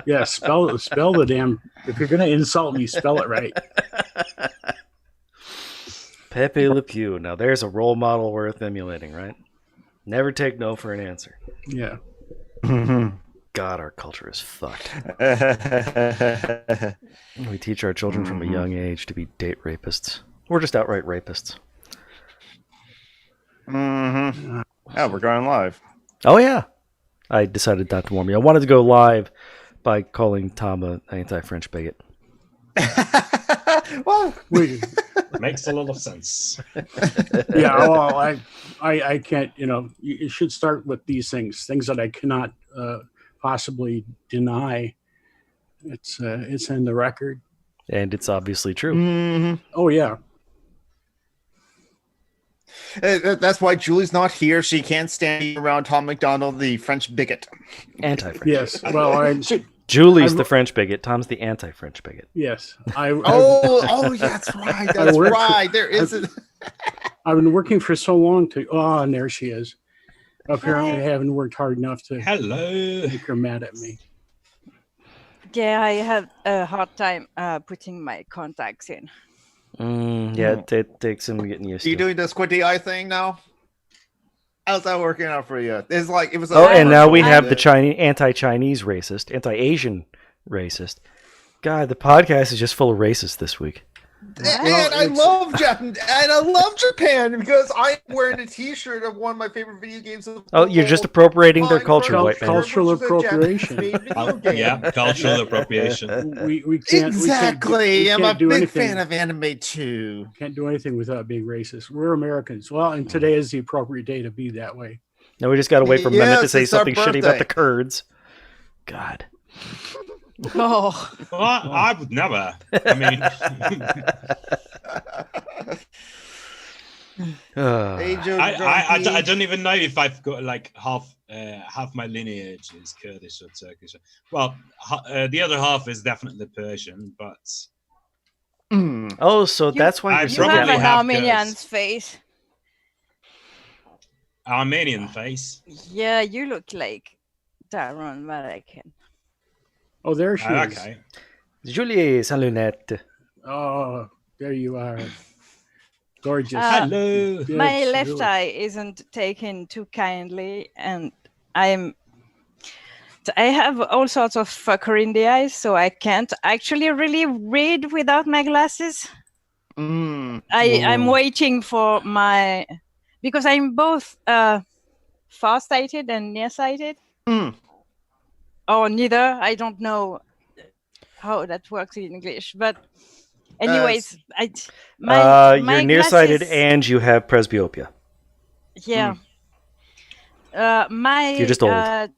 Yeah, spell the damn. If you're gonna insult me, spell it right. Pepe Le Pew. Now there's a role model worth emulating, right? Never take no for an answer. Yeah. God, our culture is fucked. We teach our children from a young age to be date rapists. Or just outright rapists. Mm-hmm. Oh, we're going live. Oh, yeah. I decided not to warn you. I wanted to go live by calling Tom an anti-French bigot. Well, makes a lot of sense. Yeah, well, I can't. You should start with these things that I cannot possibly deny. It's in the record, and it's obviously true. Mm-hmm. Oh yeah. That's why Julie's not here. She can't stand around Tom McDonald, the French bigot. Anti-French. Yes. Well, Julie's the French bigot. Tom's the anti-French bigot. Yes. Oh, that's right. That's right. There isn't. I've been working for so long and there she is. Apparently, I haven't worked hard enough to make her mad at me. Yeah, I have a hard time putting my contacts in. Yeah, it takes some getting used to. Are you doing the squinty eye thing now? How's that working out for you? It's like it was. And now we have the Chinese anti-Chinese racist, anti-Asian racist. God, the podcast is just full of racists this week. And I love Japan, and I love Japan because I'm wearing a T-shirt of one of my favorite video games. You're just appropriating their culture, white man. Cultural appropriation. Yeah, cultural appropriation. We can't exactly. I'm a big fan of anime too. Can't do anything without being racist. We're Americans. Well, and today is the appropriate day to be that way. Now we just got to wait for Mehmet to say something shitty about the Kurds. God. Oh, well, I would never. I mean, I don't even know if I've got like half my lineage is Kurdish or Turkish. Well, the other half is definitely Persian, but so that's why you have an Armenian's face. Armenian face. Yeah, you look like Darren American. Oh, there she is. Okay. Julie sans lunette. Oh, there you are. Gorgeous. Hello. My left eye isn't taken too kindly, and I have all sorts of fucker in the eyes, so I can't actually really read without my glasses. I'm waiting for because I'm both far-sighted and nearsighted. Or neither. I don't know how that works in English, but anyways, you're nearsighted and you have presbyopia. Yeah. You're just old.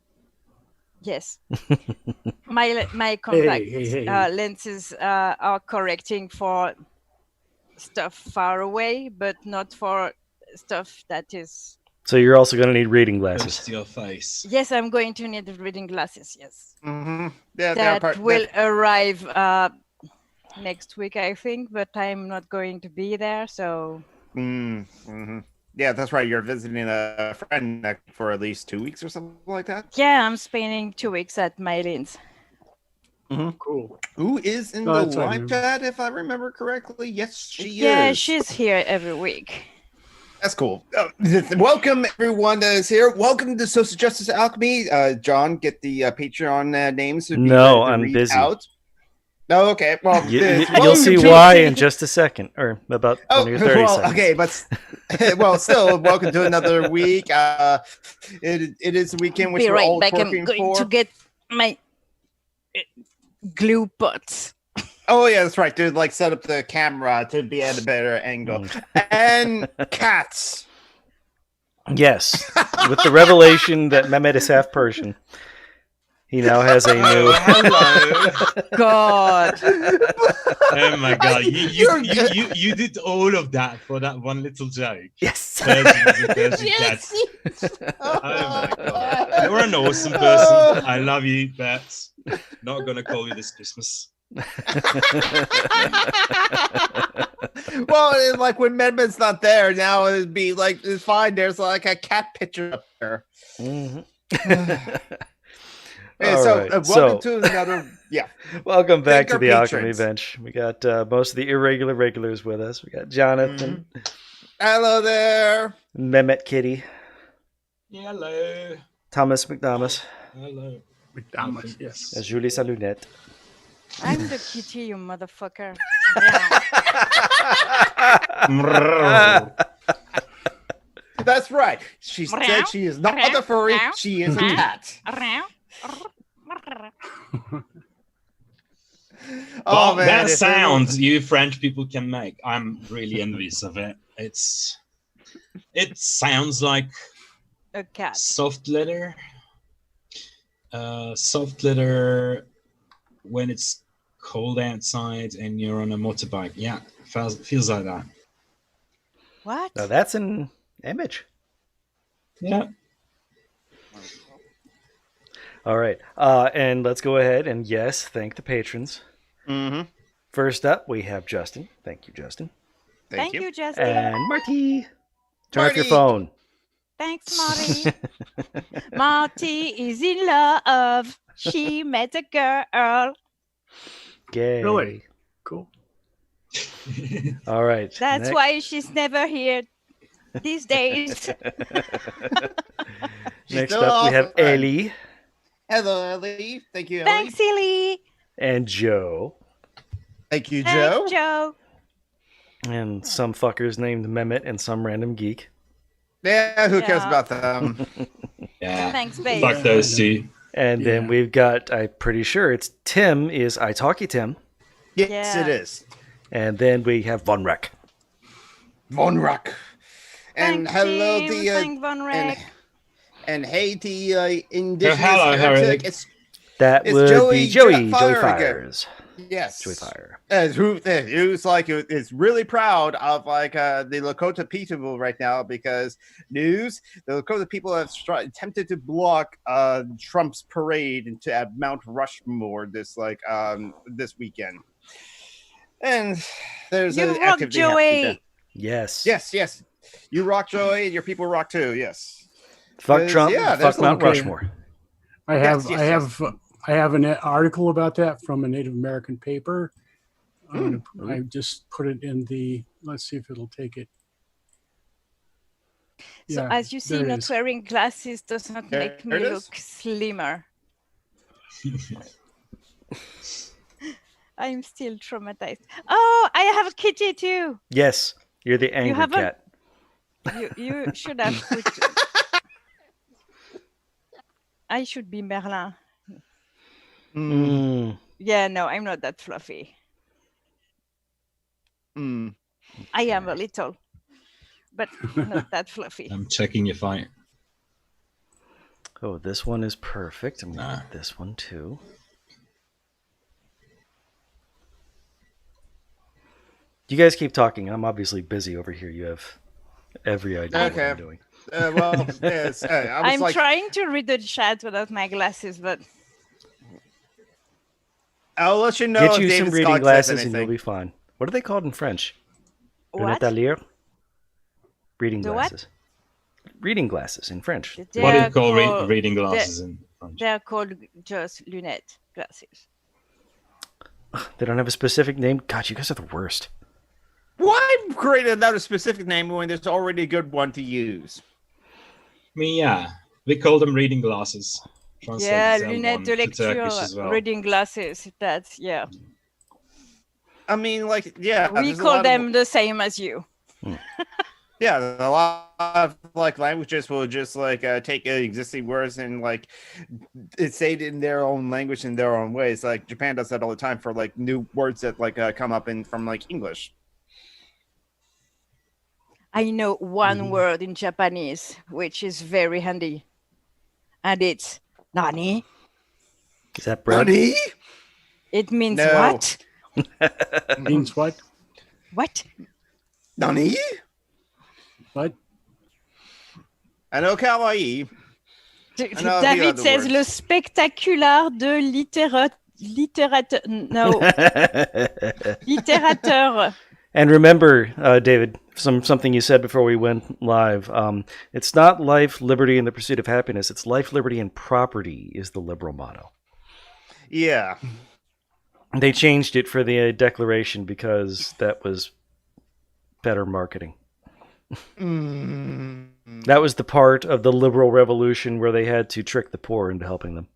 Yes. my contact lenses are correcting for stuff far away, but not for stuff that is. So you're also going to need reading glasses. Close to your face. Yes, I'm going to need reading glasses. Yes. Mm-hmm. Yeah, that will arrive next week, I think, but I'm not going to be there, so. Mm-hmm. Yeah, that's right. You're visiting a friend for at least 2 weeks or something like that. Yeah, I'm spending 2 weeks at Mylin's. Mm-hmm. Cool. Who is in the live chat, if I remember correctly? Yes, she is. Yeah, she's here every week. That's cool. Welcome, everyone that is here. Welcome to Social Justice Alchemy. John, get the Patreon names. No, I'm busy. Out. No, okay. Well, you'll see why in just a second, or about 20 or 30 seconds. Okay, but still, welcome to another week. It is a weekend which we're all working for. I'm going to get my glue pots. Oh yeah, that's right. To set up the camera to be at a better angle. And cats. Yes, with the revelation that Mehmet is half Persian, he now has a new. Hello. God. Oh my God! You did all of that for that one little joke. Yes. Yes. Oh my God! You're an awesome person. I love you, but not gonna call you this Christmas. Well, when Medman's not there now, it'd be it's fine. There's a cat picture up there. Mm-hmm. Hey, All so right, welcome to another. Yeah. Welcome back Thank to our the Alchemy patrons. Bench. We got most of the irregular regulars with us. We got Jonathan, Hello there. Mehmet Kitty, Hello. Thomas McDomas, Hello. McDonald's, yes. Julie Salunette. I'm the kitty, you motherfucker. That's right. She said she is not a furry. She is a cat. Well, man, that if sound you French people can make, I'm really envious of it. It sounds like A cat. soft leather. Soft leather when it's cold outside and you're on a motorbike. Yeah, feels like that. What? Now that's an image. Yeah. All right, and let's go ahead and yes, thank the patrons. Mm-hmm. First up, we have Justin. Thank you, Justin. Thank you. Justin. And Marty. Turn off your Marty. phone. Thanks, Marty. Marty is in love. She met a girl. Gay. Really? Cool. All right. That's next. why she's never here these days. Next still up, we off. have Ellie Hello, Ellie. Thank you, Ellie. Thanks, Silly. and Joe. Thank you, Joe. Thanks, Joe. And some fuckers named Mehmet and some random geek. Yeah, who cares Yeah. about them? Yeah. Thanks, babe. Fuck those two. And then Yeah. we've got, I'm pretty sure it's Tim is Italki Tim. Yes, Yeah. it is. And then we have Von Reck. Von Rock. And Thanks, hello, Tim. the Thank Von Reck. and hey, the indigenous hello, heretic. heretic. That It's would Joey be Joey Fire Fires. Yes. Joey Fire. Who's like is really proud of like the Lakota people right now because the Lakota people have attempted to block Trump's parade into at Mount Rushmore this weekend, and there's You an rock, activity happening there. Joey. Yes. Yes, you rock, Joey, and your people rock too. Yes, Fuck 'Cause, Trump. yeah, Fuck there's Mount okay. Rushmore. I have an article about that from a Native American paper. Hmm. I just put it in the. Let's see if it'll take it. So Yeah, as you see, there it not is. wearing glasses does not There make me it is. look slimmer. I'm still traumatized. Oh, I have a kitty too. Yes. You're the angry haven't- cat. You should have put. I should be Merlin. Mm. Yeah, no, I'm not that fluffy. Mm. I am a little, but not that fluffy. I'm checking your fight. Oh, this one is perfect. I'm going to Nah. get this one too. You guys keep talking. I'm obviously busy over here. You have every idea what Okay. I'm doing. Well, yes, I was I'm like, trying to read the chat without my glasses, but I'll let you know Get if you David some reading Scott says glasses and anything. you'll be fine. What are they called in French? what? Lunettes à lire? Reading The what? glasses. Reading glasses in French. What do you They're call called- reading glasses in French? They're called just lunette glasses. They don't have a specific name. God, you guys are the worst. Why create another specific name when there's already a good one to use? I mean, yeah, we call them reading glasses. Translate Yeah, L1 lunette de to Turkish as lecture, well. reading glasses. That's yeah. I mean, like, yeah, We there's a call lot them Of, the same as you. yeah, a lot of like languages will just like take existing words and like say it in their own language in their own ways. Like Japan does that all the time for like new words that like come up in from like English. I know one word in Japanese, which is very handy, and it's nani. Is that bread? Nani? It means No. what? Means what? What? Nani? What? I know kawaii. know a few David other says words. le spectaculaire de littérateur. No, littérateur. And remember, David, something you said before we went live. It's not life, liberty, and the pursuit of happiness. It's life, liberty, and property is the liberal motto. Yeah. They changed it for the Declaration because that was better marketing. That was the part of the liberal revolution where they had to trick the poor into helping them.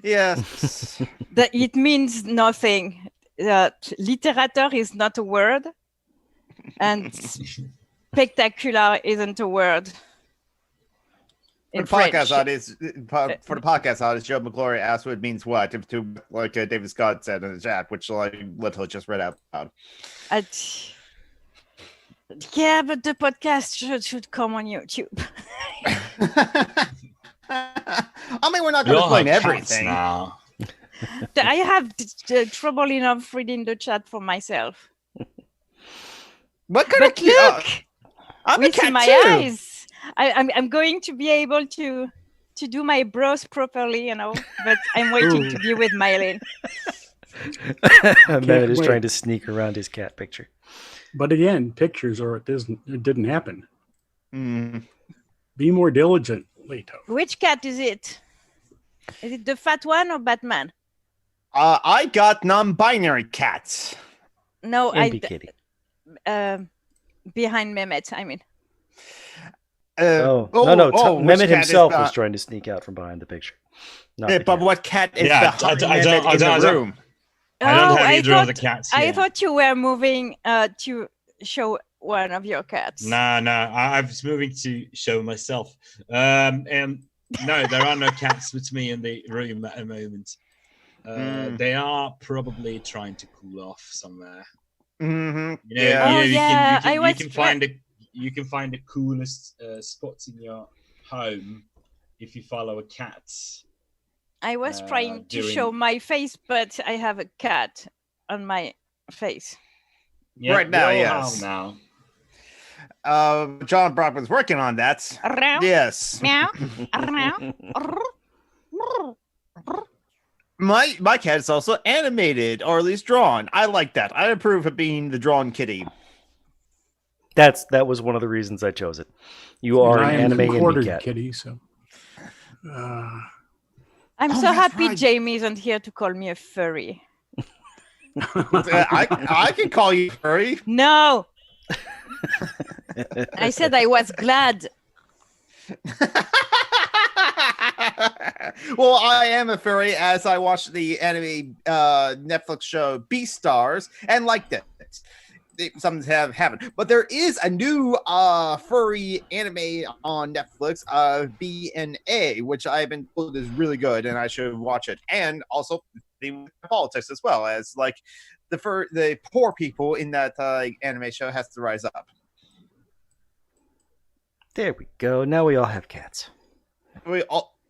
Yes. That it means nothing. Literature is not a word, and spectacular isn't a word. For the podcast audience, Joe McGlory asked what it means what, to like David Scott said in the chat, which like literally just read out loud. Yeah, but the podcast should come on YouTube. I mean, we're not going to explain everything. Now. I have trouble enough reading the chat for myself. What kind But of look, I'm a with cat my too. eyes, I'm going to be able to do my brows properly, but I'm waiting to be with Mylene. Mehmet is wait. trying to sneak around his cat picture. But again, pictures, or it didn't happen. Mm. Be more diligent, Leto. Which cat is it? Is it the fat one or Batman? I got non-binary cats. No, Envy kitty. Behind Mehmet, I mean. Mehmet which cat himself is was trying to sneak out from behind the picture. Not the but cat. what cat is Yeah, behind I Mehmet in the room? I don't Oh, have I either of the thought- cats. I here. thought you were moving to show one of your cats. No, I was moving to show myself. And no, there are no cats with me in the room at the moment. They are probably trying to cool off somewhere. Mm-hmm. You know, Yeah. you can find the coolest spots in your home if you follow a cat. I was trying to doing- show my face, but I have a cat on my face. Yeah, Right now, we all yes. have now. John Brock was working on that. Meow, Yes. meow, meow. My cat is also animated, or at least drawn. I like that. I approve of being the drawn kitty. That was one of the reasons I chose it. You are I an am anime a quarter indie cat. kitty, so. I'm Oh, so that's happy right. Jamie isn't here to call me a furry. I can call you furry. No! I said I was glad. Well, I am a furry as I watched the anime Netflix show Beastars and liked it. Some haven't, but there is a new furry anime on Netflix, B&A, which I've been told is really good, and I should watch it. And also the politics as well, as like the poor people in that anime show has to rise up. There we go. Now we all have cats.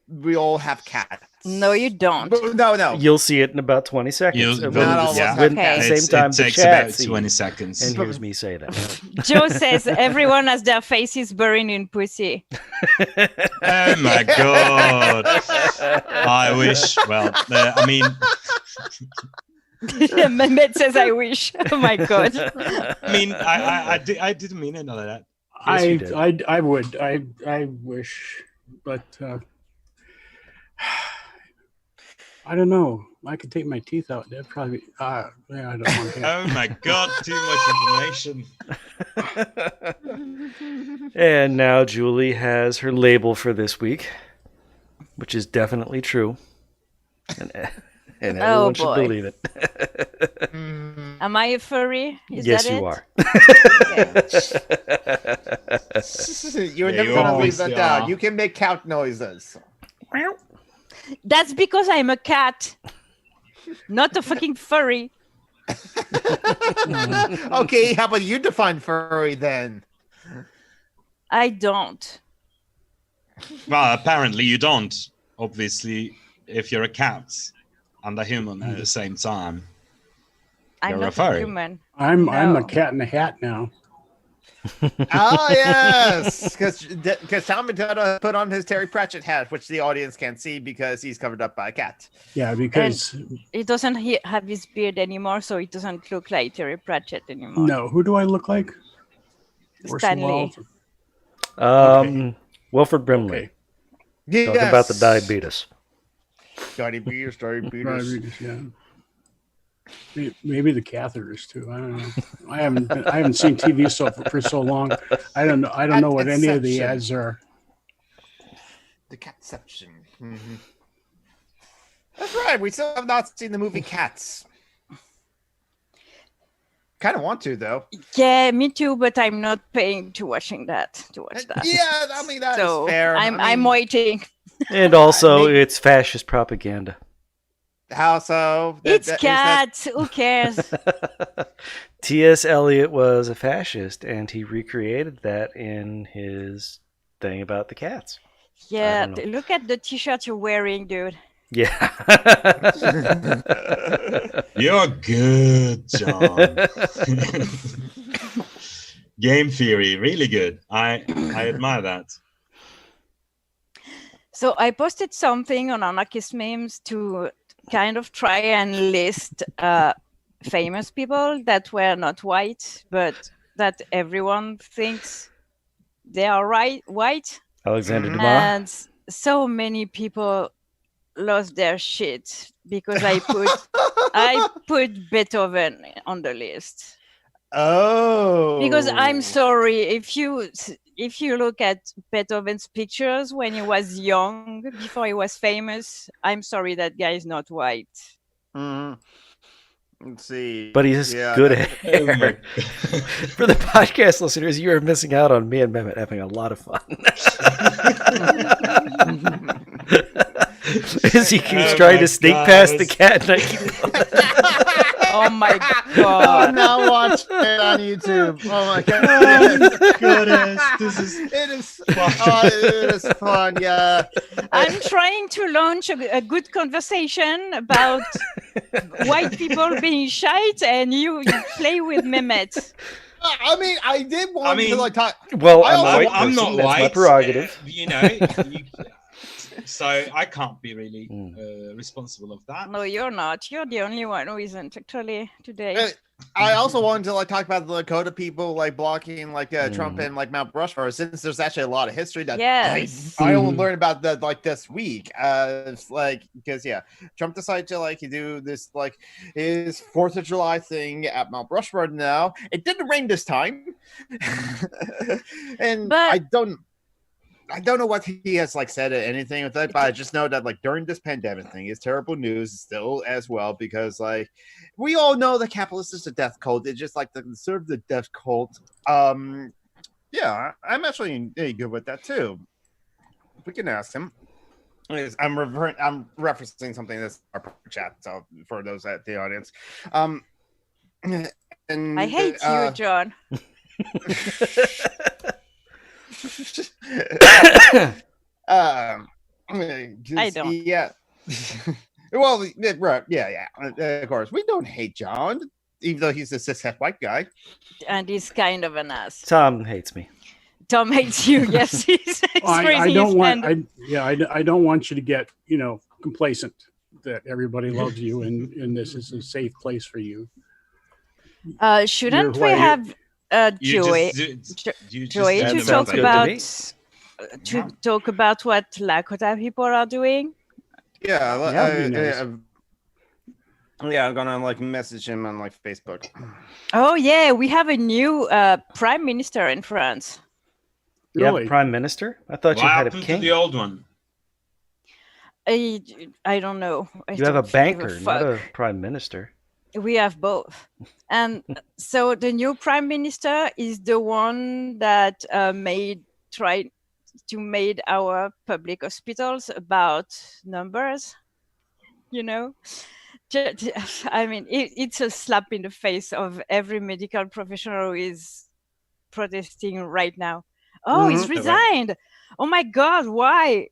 We all have cats. No, you don't. No. You'll see it in about 20 seconds. You'll- Not all of us yeah. have When- cats. At the same time, it the takes chat about sees 20 it. seconds. And hears me say that. Joe says everyone has their faces buried in pussy. Oh my god! I wish. Well, I mean, Mehmet says I wish. Oh my god. I didn't mean it like that. Yes, you did. I wish, but I don't know. I could take my teeth out. That'd probably. I don't want to. Oh my god! Too much information. And now Julie has her label for this week, which is definitely true. And everyone should boy. believe it. Am I a furry? Is Yes, that you it? are. You're Yeah, never you gonna always leave that down. are. You can make count noises. That's because I'm a cat, not a fucking furry. Okay, how about you define furry then? I don't. Well, apparently you don't. Obviously, if you're a cat and a human at the same time. I'm You're a not a furry. human. I'm a No. cat in a hat now. Oh yes, because Tommy put on his Terry Pratchett hat, which the audience can't see because he's covered up by a cat. Yeah, because It doesn't have his beard anymore, so it doesn't look like Terry Pratchett anymore. no, who do I look like? Orson Stanley. Welles? Wilford Brimley. Okay. Yes. Talk about the diabetes. Diabetes. Diabetes, yeah. Maybe the catheters too. I don't know. I haven't seen TV for so long. I don't know what any of the ads are. The catception. Mm-hmm. That's right. We still have not seen the movie Cats. Kind of want to though. Yeah, me too, but I'm not paying to watch that. Yeah, I mean that's fair. I'm waiting. And also, it's fascist propaganda. How so? It's Cats. Who cares? T.S. Eliot was a fascist, and he recreated that in his thing about the cats. Yeah, look at the T-shirt you're wearing, dude. Yeah. You're good, John. Game theory, really good. I admire that. So I posted something on Anarchist Memes to kind of try and list famous people that were not white, but that everyone thinks they are white. Alexander Dumas. And so many people lost their shit because I put Beethoven on the list. Oh. Because I'm sorry, if you look at Beethoven's pictures when he was young, before he was famous, I'm sorry that guy is not white. Mm-hmm. Let's see. But he's good at hair. For the podcast listeners, you are missing out on me and Mehmet having a lot of fun. As he keeps trying to sneak past the cat, and I keep. Oh my god! I'm now watching it on YouTube. Oh my god! Goodness, It is fun. Yeah. I'm trying to launch a good conversation about white people being shite, and you play with Mehmet. I mean, I did want to like talk. Well, I'm I'm not That's white. my prerogative. So I can't be really responsible of that. No, you're not. You're the only one who isn't actually today. I also wanted to like talk about the Lakota people like blocking like Trump and like Mount Rushmore, since there's actually a lot of history that I only learned about that like this week. It's like because Trump decided to like do this like his 4th of July thing at Mount Rushmore. Now it didn't rain this time, and I don't know what he has like said or anything with that, but I just know that like during this pandemic thing is terrible news still as well, because like we all know the capitalist is a death cult. It's just like the conservative death cult. Yeah, I'm actually good with that too. We can ask him. I'm referencing something that's our chat, so for those at the audience. And I hate you, John. I don't. Yeah. Well, right. Yeah. Of course, we don't hate John, even though he's a cishet white guy. And he's kind of an ass. Tom hates me. Tom hates you. Yes, he's I don't want. I don't want you to get complacent that everybody loves you and this is a safe place for you. Shouldn't we have Joey to talk about? To talk about what Lakota people are doing. Yeah, I'm gonna like message him on like Facebook. Oh yeah, we have a new prime minister in France. Really? Yeah, prime minister? I thought you had a king. To the old one? I don't know. You have a banker, not a prime minister. We have both. And so the new prime minister is the one that tried to make our public hospitals about numbers. I mean, it's a slap in the face of every medical professional who is protesting right now. Oh, he's resigned. Oh my God, why?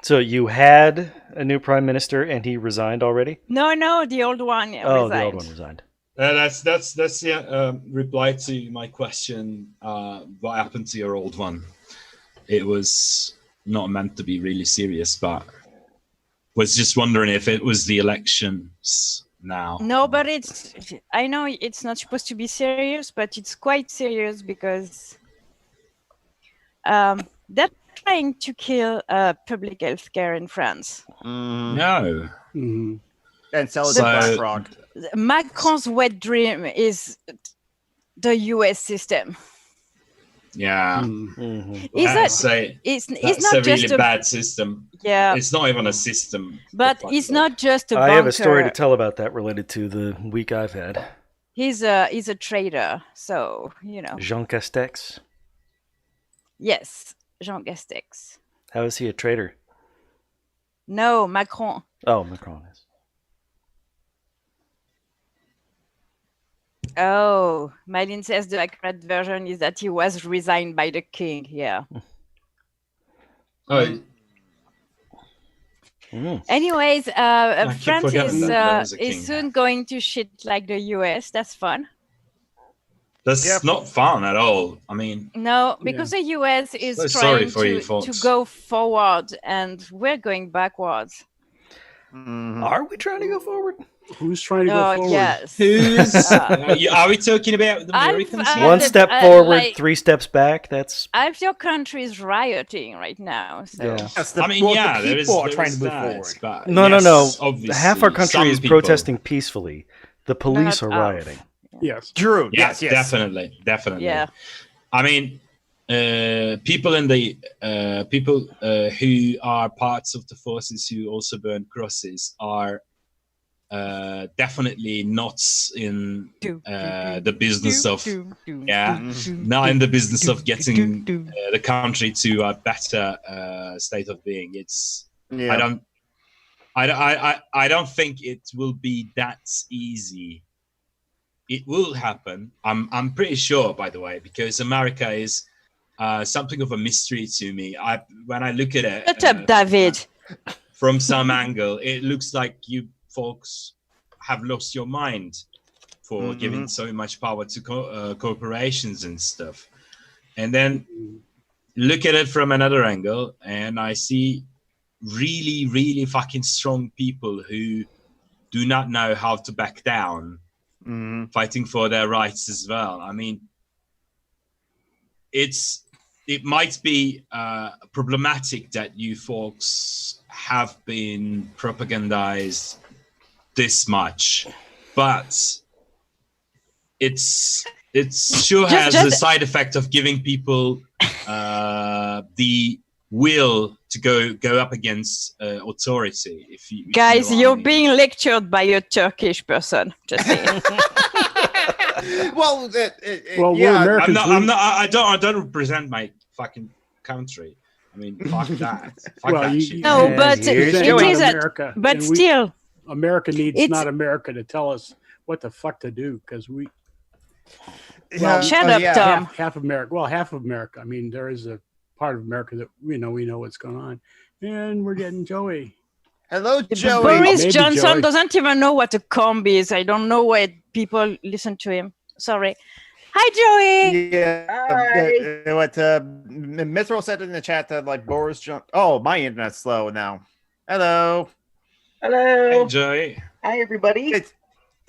So you had a new prime minister and he resigned already? No, the old one resigned. The old one resigned. That's the reply to my question. What happened to your old one? It was not meant to be really serious, but was just wondering if it was the elections now. No, but I know it's not supposed to be serious, but it's quite serious because that trying to kill public health care in France. No. Mhm. And sell it So- to BlackRock. Macron's wet dream is the US system. Yeah. Mhm. Mhm. Is that It's it's not not a really just a bad system. yeah, It's not even a system. but for it's fuck's not just a I have a story to banker. tell about that related to the week I've had. He's a trader, so Jean Castex. yes, Jean Castex. How is he a traitor? No, Macron. Oh, Macron is. Oh, Malin says the accurate version is that he was resigned by the king. Yeah. sake. Mm. Anyways, keep France forgetting is that there was a is king. soon going to shit like the US. That's fun. That's Yep. not fun at all. I mean, No, because the US is So sorry trying for you to folks. go forward, and we're going backwards. Are we trying to go forward? Who's trying to go Oh forward? yes. who's? Uh, Are we talking about the I've- Americans? I've- here? One the- step forward, like- 3 steps back. That's Half your country is rioting right now. So yeah. Yes, the, I mean, well, yeah, the there is people are there trying is to move that, forward. but No, yes, no. obviously, Half our country some is people- protesting peacefully. The police Not are half. rioting. Yes. Drew, Yeah, yes, yes. definitely. yeah. I mean, people in the people who are parts of the forces who also burn crosses are definitely not in the business of not in the business of getting the country to a better state of being. It's Yeah. I don't think it will be that easy. It will happen. I'm pretty sure, by the way, because America is something of a mystery to me. When I look at it, Shut up, David. from some angle, it looks like you folks have lost your mind for giving so much power to corporations and stuff. And then look at it from another angle, and I see really, really fucking strong people who do not know how to back down, fighting for their rights as well. I mean, it might be problematic that you folks have been propagandized this much, but it sure has the side effect of giving people the will to go up against authority. If you Guys, know what I you're mean. being lectured by a Turkish person. Just saying. Well, Well, we're yeah, Americans. I don't represent my fucking country. I mean, fuck that. Fuck Well, that you- shit. No, And but here's it Joey. is a, America. but and we- still, America needs It's- not America to tell us what the fuck to do because we yeah, Shut oh, up, yeah. Tom. half of America. Well, half of America. I mean, there is a part of America that we know what's going on, and we're getting Joey. Hello, But Joey. Boris maybe Johnson Joey. doesn't even know what a comb is. I don't know why people listen to him. Sorry. Hi, Joey. Yeah, what Mithril said in the chat that like Boris Johnson. Oh, my internet's slow now. Hello. Hello. Hey, Joey. Hi, everybody.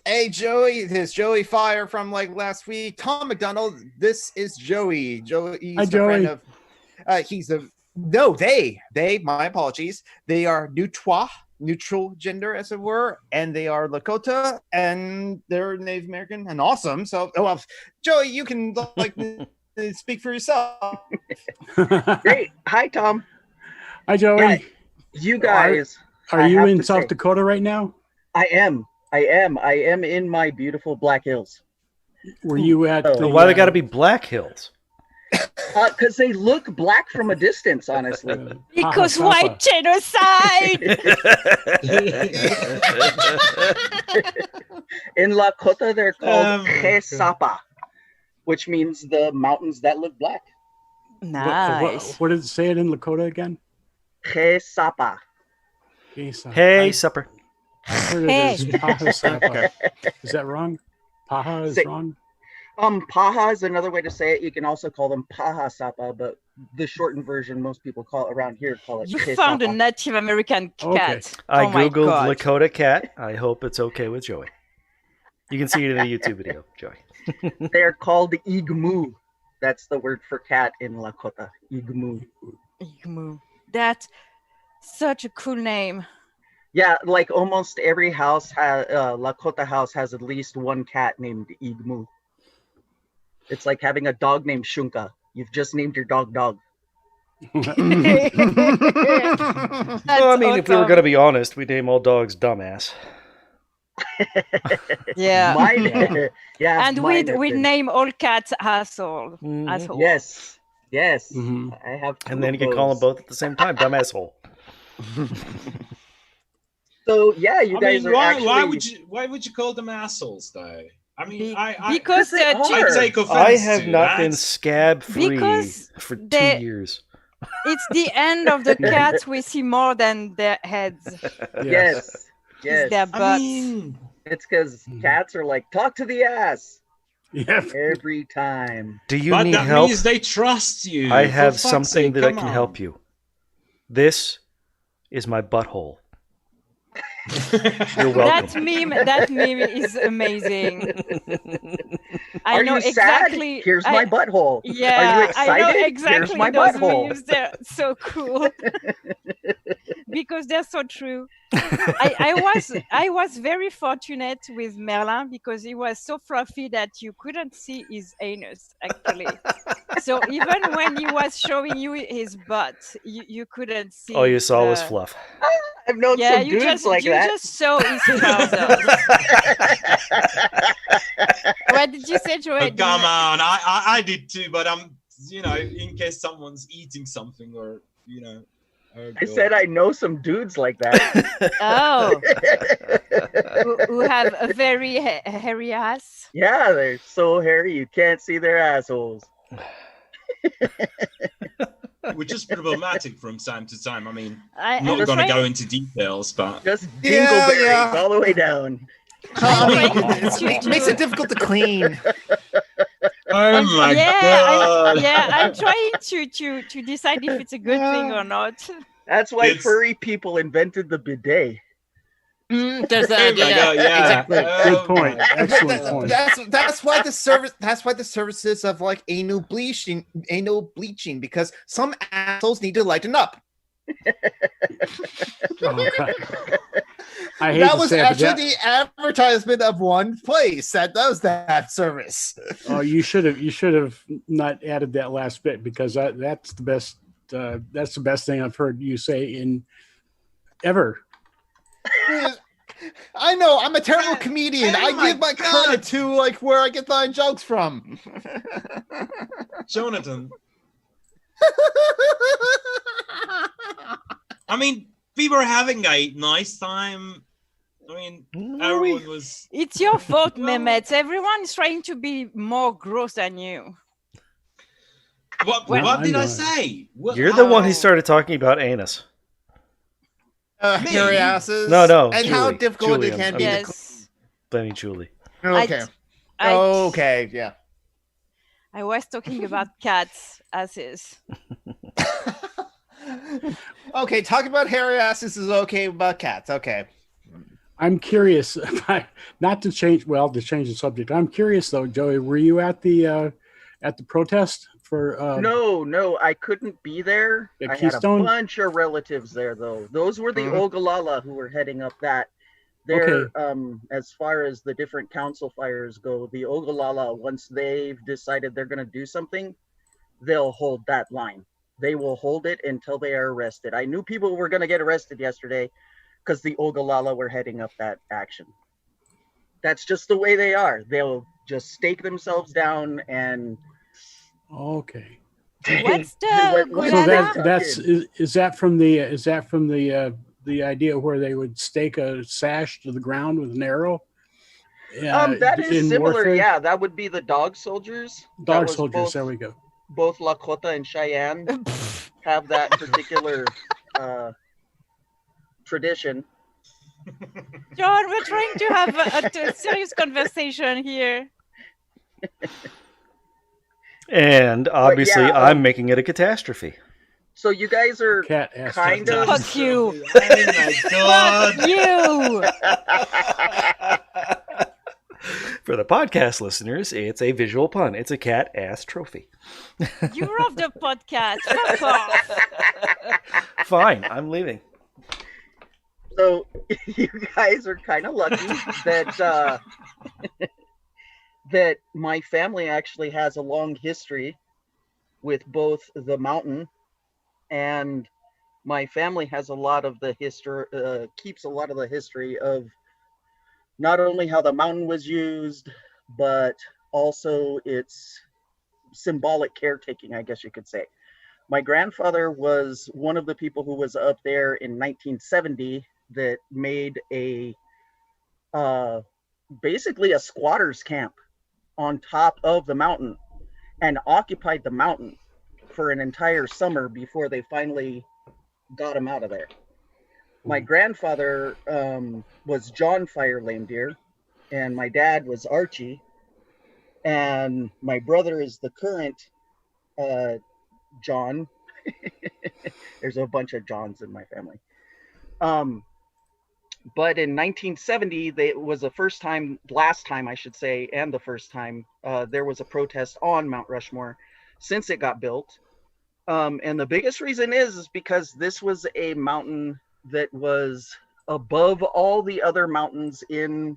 Hey, Joey. It's Joey Fire from like last week. Tom McDonald. This is Joey. Joey's Hi, the friend Joey. of. He's the no. They. My apologies. They are neutral gender, as it were, and they are Lakota, and they're Native American and awesome. So, well, Joey, you can like speak for yourself. Great. Hi, Tom. Hi, Joey. Yeah, you guys. Are I you have in to South say- Dakota right now? I am in my beautiful Black Hills. Were you at? Oh. the, Why they got to be Black Hills? Because they look black from a distance, honestly. Because Paha white genocide. In Lakota, they're called my Kesapa, which means the mountains that look black. Nice. What did it say it in Lakota again? Kesapa. Hey, supper. I heard it Hey. as Paha Sapa. Is that wrong? Paha is Say- wrong. Paha is another way to say it. You can also call them Paha Sapa, but the shortened version most people call around here call it You Kesapa. found a Native American Okay. cat. I Oh my googled God. Lakota cat. I hope it's okay with Joey. You can see it in the YouTube video, Joey. They're called Igmu. That's the word for cat in Lakota. Igmu. Igmu. That's such a cool name. Yeah, like almost every house has Lakota house has at least one cat named Igmu. It's like having a dog named Shunka. You've just named your dog dog. That's Well, I mean, if we were awesome. going to be honest, we name all dogs dumbass. Yeah. Mine, yeah, And mine have we been. name all cats asshole. Mhm. Asshole. Yes, yes. Mhm. I have. And two then you of can call them those. both at the same time. Dumb asshole. So yeah, you I guys mean, are why, actually. why would you call them assholes though? I mean, Be- I because they they're are. I take offense. I have to not been that. scab free Because for 2 they- years. it's the end of the cats we see more than their heads. Yes, It's yes. their I butts. mean, It's because cats are like talk to the ass Yeah. every time. Do you but need that help? means they trust you. I for have fuck's something sake, that I come can on. help you. This is my butthole. You're welcome. That meme is amazing. I Are know you sad? exactly. Here's my butthole. Yeah, Are you excited? I know Here's exactly my those butthole. memes. They're so cool because they're so true. I was very fortunate with Merlin because he was so fluffy that you couldn't see his anus actually. So even when he was showing you his butt, you couldn't see. All you saw was fluff. I've known Yeah, some you dudes just like you that. just saw his trousers. What did you say, Joey? But come on, I did too, but I'm, in case someone's eating something or, oh I God. said I know some dudes like that. Oh, who have a very hairy ass. Yeah, they're so hairy you can't see their assholes. Which is problematic from time to time. I mean, I'm not going to afraid- go into details, but Just Yeah, dingleberries yeah. all the way down. I mean, Right. it makes it difficult to clean. oh my God. I'm trying to decide if it's a good thing or not. That's why It's- furry people invented the bidet. There's Oh that. my God, yeah. Good Oh point. my Excellent God. point. That's why the service. That's why the services of like anal bleaching, because some assholes need to lighten up. Oh, God. I hate That to was say it, but actually the advertisement of one place that does that service. oh, you should have not added that last bit because that's the best. That's the best thing I've heard you say in ever. I know I'm a terrible comedian. Oh I my give my God. credit to like where I get my jokes from. Jonathan, I mean, we were having a nice time. I mean, everyone was. It's your fault, Mehmet. Everyone is trying to be more gross than you. What I did I know. say? What, You're the one who Oh. started talking about anus. Me? Hairy asses. No, And how Julie. difficult Julie, it can I'm- be. Yes. Blaming Julie. Okay. Okay. Yeah. I was talking about cats' asses. Okay. Talking about hairy asses is okay about cats. Okay. I'm curious, not to change. Well, to change the subject, I'm curious though, Joey. Were you at the protest for? No, I couldn't be there. The I Keystone? had a bunch of relatives there, though. Those were the Mhm. Ogallala who were heading up that. They're, as far as the different council fires go, the Ogallala, once they've decided they're going to do something, they'll hold that line. They will hold it until they are arrested. I knew people were going to get arrested yesterday because the Ogallala were heading up that action. That's just the way they are. They'll just stake themselves down and Okay. What's the What- So Guyana? that's is that from the idea where they would stake a sash to the ground with an arrow? that is in similar. warfare? Yeah, that would be the dog soldiers. That Dog was soldiers. both- There we go. Both Lakota and Cheyenne have that particular tradition. John, we're trying to have a serious conversation here. And obviously, yeah, I'm making it a catastrophe. So you guys are Cat ass. kind of. Fuck you. Oh my God. Fuck you. For the podcast listeners, it's a visual pun. It's a cat ass trophy. You're off the podcast. Fuck off. Fine, I'm leaving. So you guys are kind of lucky that that my family actually has a long history with both the mountain, and my family has a lot of the history, keeps a lot of the history of not only how the mountain was used, but also its symbolic caretaking, I guess you could say. My grandfather was one of the people who was up there in 1970 that made a basically a squatters camp on top of the mountain and occupied the mountain for an entire summer before they finally got him out of there. My grandfather was John Fire Lame Deer, and my dad was Archie, and my brother is the current John. There's a bunch of Johns in my family. But in 1970, it was the first time, last time I should say, and the first time there was a protest on Mount Rushmore since it got built. And the biggest reason is because this was a mountain that was above all the other mountains in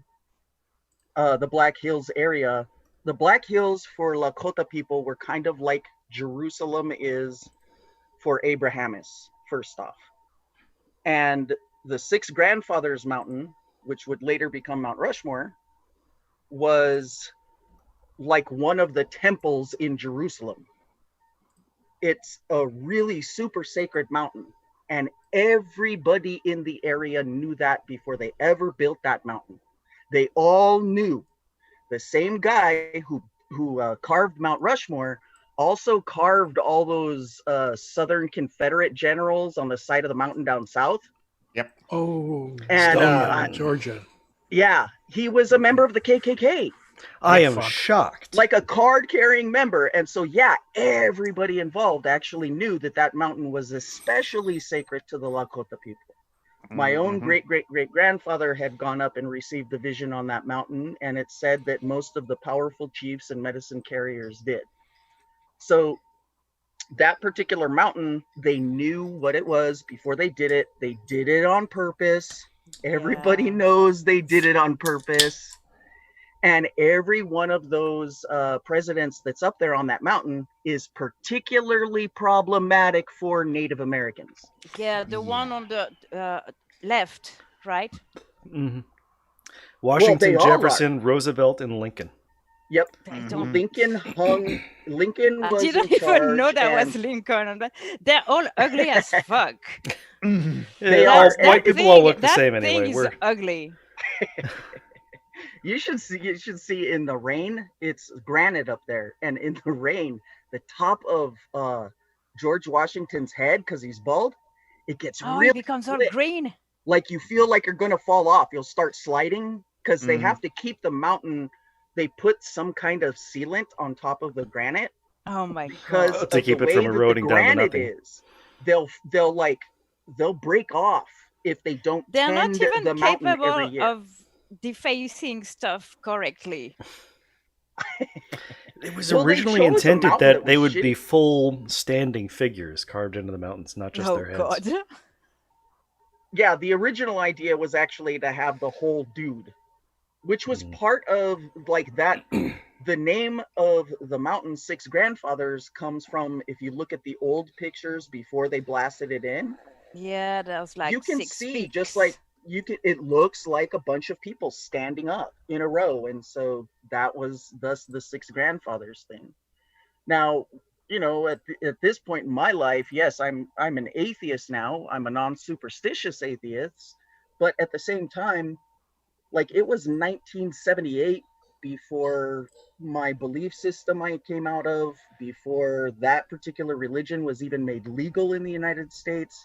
the Black Hills area. The Black Hills for Lakota people were kind of like Jerusalem is for Abrahamists, first off. And the Six Grandfathers Mountain, which would later become Mount Rushmore, was like one of the temples in Jerusalem. It's a really super sacred mountain, and everybody in the area knew that before they ever built that mountain. They all knew the same guy who carved Mount Rushmore also carved all those Southern Confederate generals on the side of the mountain down south. Yep. Oh, And Georgia. yeah, he was a member of the KKK. I am shocked. Like a card-carrying member. And so, yeah, everybody involved actually knew that that mountain was especially sacred to the Lakota people. My own great-great-great-grandfather had gone up and received the vision on that mountain, and it said that most of the powerful chiefs and medicine carriers did. So that particular mountain, they knew what it was before they did it. They did it on purpose. Everybody knows they did it on purpose. And every one of those presidents that's up there on that mountain is particularly problematic for Native Americans. Yeah, the one on the left, right? Mm-hmm. Washington, Well, Jefferson, Roosevelt, and Lincoln. Yep. Mm-hmm. Lincoln was I didn't even know that was Lincoln. They're all ugly as fuck. White people all look the same anyway. We're ugly. You should see in the rain, it's granite up there, and in the rain, the top of George Washington's head, because he's bald, it gets really it becomes all green. Like you feel like you're gonna fall off. You'll start sliding because they have to keep the mountain. They put some kind of sealant on top of the granite. Oh my god! To keep it from eroding down to nothing. They'll break off if they don't. They're not even the capable every year. of defacing stuff correctly. It was originally intended that they would be full standing figures carved into the mountains, not just their heads. God. Yeah, the original idea was actually to have the whole dude, which was part of like that. The name of the mountain, Six Grandfathers, comes from, if you look at the old pictures before they blasted it in. Yeah, that was like you can 6 see weeks. just like it looks like a bunch of people standing up in a row, and so that was thus the Six Grandfathers thing. Now, you know, at this point in my life, yes, I'm an atheist now. I'm a non-superstitious atheist, but at the same time, like it was 1978 before my belief system I came out of, before that particular religion was even made legal in the United States.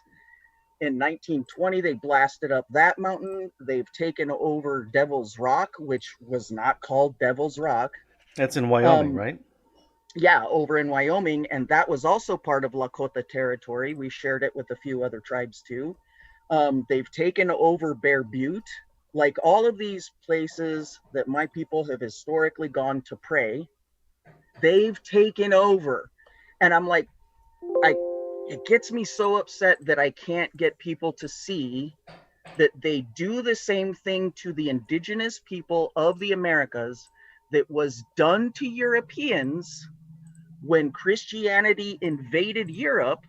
In 1920, they blasted up that mountain. They've taken over Devil's Rock, which was not called Devil's Rock. That's in Wyoming, right? Yeah, over in Wyoming. And that was also part of Lakota territory. We shared it with a few other tribes too. They've taken over Bear Butte. like all of these places that my people have historically gone to pray, they've taken over. And I'm like, it gets me so upset that I can't get people to see that they do the same thing to the indigenous people of the Americas that was done to Europeans when Christianity invaded Europe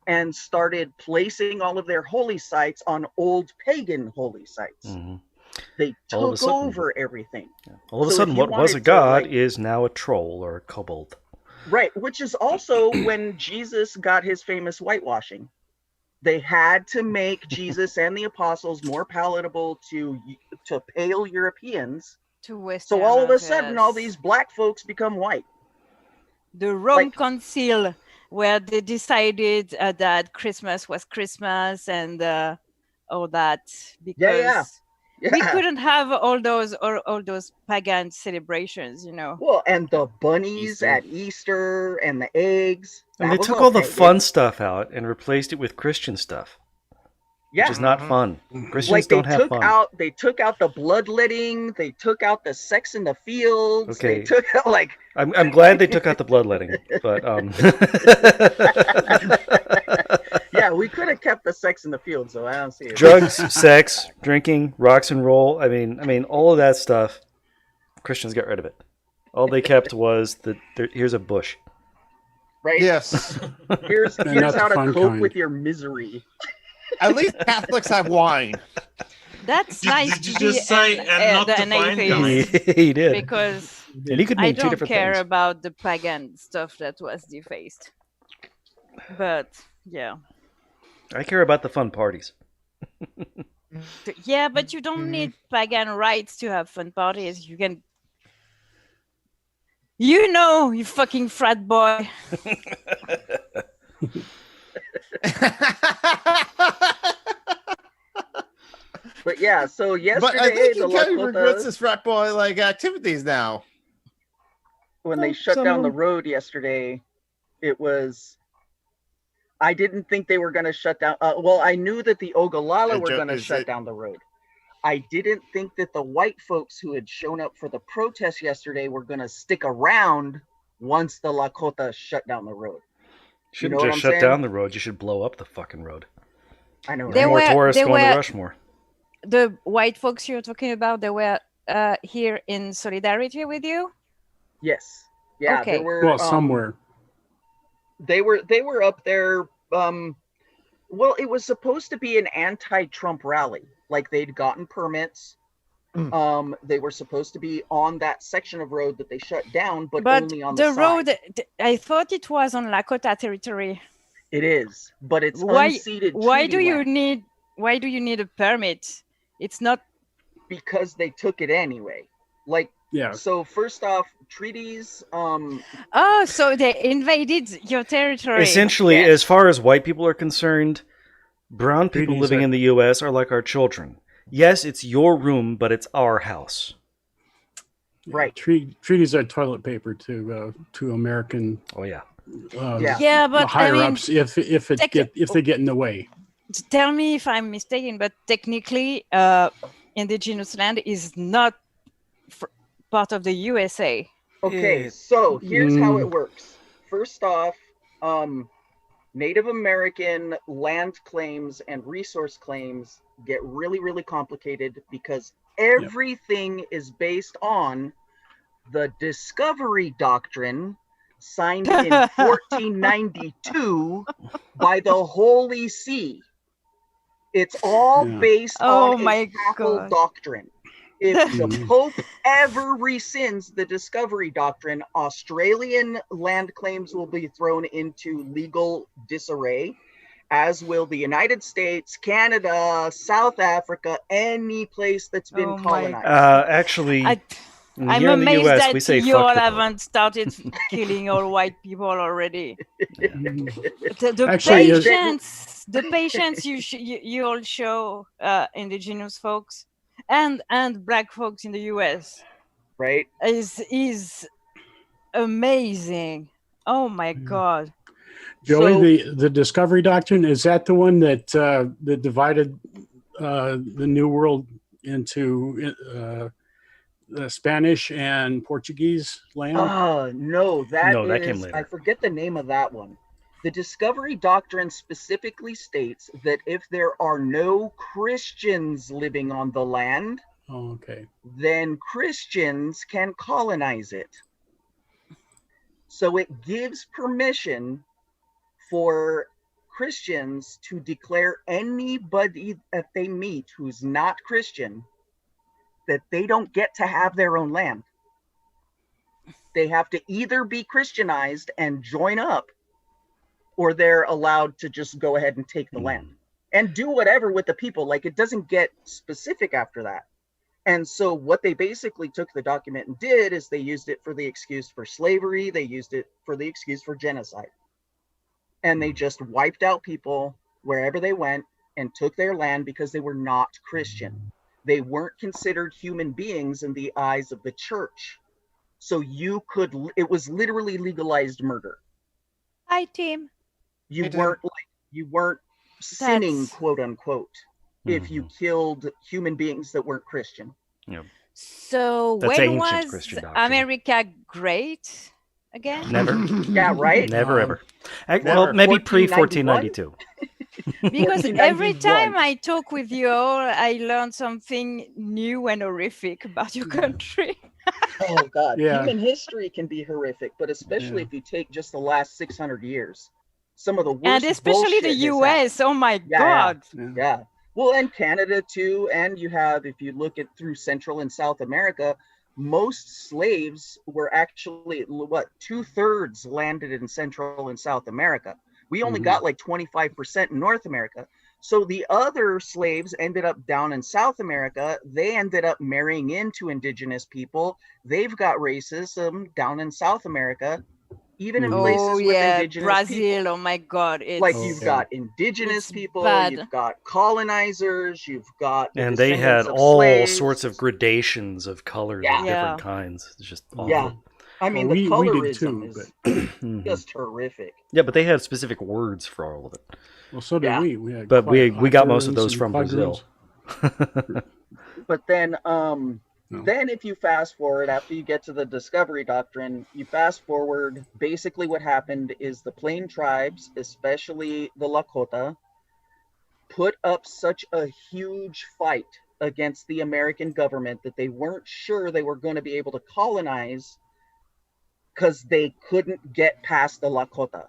and started placing all of their holy sites on old pagan holy sites. Mm-hmm. They All of a took sudden- over everything. All of a So if sudden, you what was a wanted to, god like- is now a troll or a kobold. Right, which is also when Jesus got his famous whitewashing. They had to make Jesus and the apostles more palatable to pale Europeans. To Westerners, So all of a sudden, all yes. these black folks become white. The Rome like- Council, where they decided that Christmas was Christmas and all that, because we couldn't have all those pagan celebrations, you know. Well, and the bunnies Easter. at Easter and the eggs. And that they was took all the pagan. fun stuff out and replaced it with Christian stuff, Yeah, which is not fun. Christians like they don't have fun. took out the bloodletting. They took out the sex in the fields. Okay. They took out like I'm glad they took out the bloodletting, but yeah, we could have kept the sex in the fields, so I don't see it. drugs, sex, drinking, rocks and roll. I mean, all of that stuff. Christians got rid of it. All they kept was here's a bush. Right? Yes. Here's And not how the to fun cope kind. with your misery. At least Catholics have wine. That's Did- nice did you to just be say, and not an the fine atheist, He did, because and he could I mean two don't different care things. about the pagan stuff that was defaced. But yeah. I care about the fun parties. Yeah, but you don't need pagan rites to have fun parties. You can, you fucking frat boy. But yeah, so yesterday But I think he the kind of regrets Lakotas, his frat boy like activities now. when they Well, shut some down of the them- road yesterday, it was. I didn't think they were going to shut down. Well, I knew that the Ogallala were going to shut down the road. I didn't think that the white folks who had shown up for the protest yesterday were going to stick around once the Lakota shut down the road. Shouldn't know what just I'm shut saying? down the road. You should blow up the fucking road. I know. They right? More were- tourists they going to were- Rushmore. The white folks you're talking about, they were here in solidarity with you. Yes. Yeah. Okay. There were. Well, somewhere. They were up there. Well, it was supposed to be an anti-Trump rally. Like they'd gotten permits. They were supposed to be on that section of road that they shut down, but only on the the side. road, I thought it was on Lakota territory. It is, but it's Why- unceded. Why do treaty you land need? Why do you need a permit? It's not. Because they took it anyway. Like, Yeah. so first off, treaties. Oh, so they invaded your territory. Essentially, Yes. as far as white people are concerned, brown people Treaties living are- in the U.S. are like our children. Yes, it's your room, but it's our house. Right. Treaties are toilet paper to American Oh yeah. Yeah. Yeah, but I higher mean, ups if they get in the way. tell me if I'm mistaken, but technically, indigenous land is not part of the USA. Okay, Yeah. so here's how it Mm. works. First off, Native American land claims and resource claims get really, really complicated because everything is based on the Discovery Doctrine signed in 1492 by the Holy See. It's all Yeah. based Oh on my a papal God. doctrine. If the Mhm. Pope ever rescinds the Discovery Doctrine, Australian land claims will be thrown into legal disarray, as will the United States, Canada, South Africa, any place that's been Oh my colonized. Actually, I'm here in the amazed U.S., that we say you all fuck the Pope. haven't started killing all white people already. Mhm. The Actually, patience you all show indigenous folks and black folks in the U.S. Right? is amazing. Oh my God! Joey, So- the Discovery Doctrine, is that the one that that divided the New World into the Spanish and Portuguese land? No, that came later. I forget the name of that one. The Discovery Doctrine specifically states that if there are no Christians living on the land, Oh, okay. then Christians can colonize it. So it gives permission for Christians to declare anybody that they meet who's not Christian that they don't get to have their own land. They have to either be Christianized and join up, or they're allowed to just go ahead and take the land and do whatever with the people. Like, it doesn't get specific after that. And so what they basically took the document and did is they used it for the excuse for slavery. They used it for the excuse for genocide. And they just wiped out people wherever they went and took their land because they were not Christian. They weren't considered human beings in the eyes of the church. So it was literally legalized murder. Hi, team. You weren't sinning, quote unquote, if you killed human beings that weren't Christian. Yeah. So That's when ancient was Christian doctrine. America great again? Never. Yeah, right? Never ever. Well, maybe pre 1492. Because every 1491. time I talk with you all, I learn something new and horrific about your country. Oh God, Yeah. human history can be horrific, but especially if you take just the last 600 years, some of the worst. And especially the bullshit has US. Oh my Yeah, God. Yeah. Well, and Canada too. And you have, if you look at through Central and South America, most slaves were actually, 2/3 landed in Central and South America. We only got like 25% in North America. So the other slaves ended up down in South America. They ended up marrying into indigenous people. They've got racism down in South America, even in places with indigenous Brazil. people. Oh my God. It's, Like you've got indigenous it's people, bad. you've got colonizers, you've got the And they had descendants of all slaves. sorts of gradations of colors Yeah. of different kinds. It's just awful. Yeah. I mean, Well, the we did colorism too, is just horrific. Yeah, but they had specific words for all of it. Well, so did Yeah. we. Had But we quite got most of Hutterans those and from Brazil. Fuggers. But then, No. then if you fast forward after you get to the Discovery Doctrine, you fast forward. Basically, what happened is the Plain tribes, especially the Lakota, put up such a huge fight against the American government that they weren't sure they were going to be able to colonize because they couldn't get past the Lakota.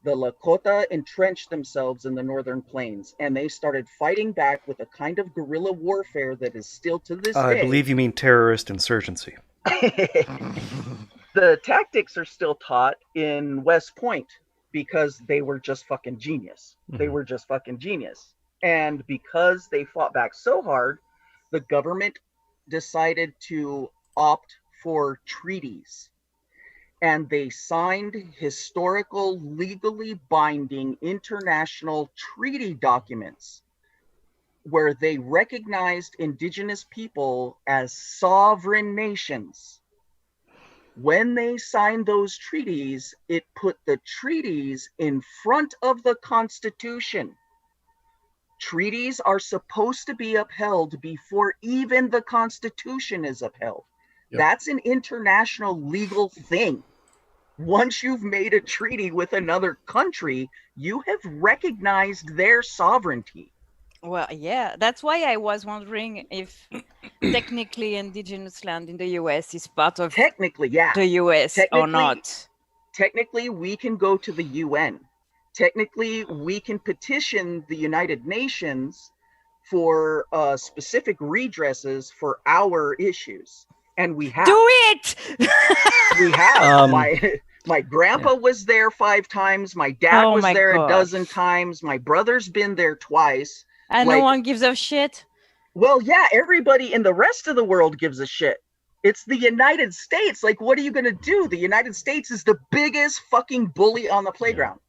The Lakota entrenched themselves in the northern plains, and they started fighting back with a kind of guerrilla warfare that is still to this I day. believe you mean terrorist insurgency. The tactics are still taught in West Point because they were just fucking genius. They were just fucking genius. And because they fought back so hard, the government decided to opt for treaties. And they signed historical, legally binding international treaty documents where they recognized indigenous people as sovereign nations. When they signed those treaties, it put the treaties in front of the Constitution. Treaties are supposed to be upheld before even the Constitution is upheld. Yep. That's an international legal thing. Once you've made a treaty with another country, you have recognized their sovereignty. Well, yeah, that's why I was wondering if technically indigenous land in the US is part of Technically, yeah. the US or Technically- not. Technically, we can go to the UN. Technically, we can petition the United Nations for specific redresses for our issues. And we have. Do it! We have. Um, My grandpa was there 5 times. My dad Oh was my there God. a dozen times. My brother's been there twice. And Like- no one gives a shit. Well, yeah, everybody in the rest of the world gives a shit. It's the United States. Like, what are you going to do? The United States is the biggest fucking bully on the playground.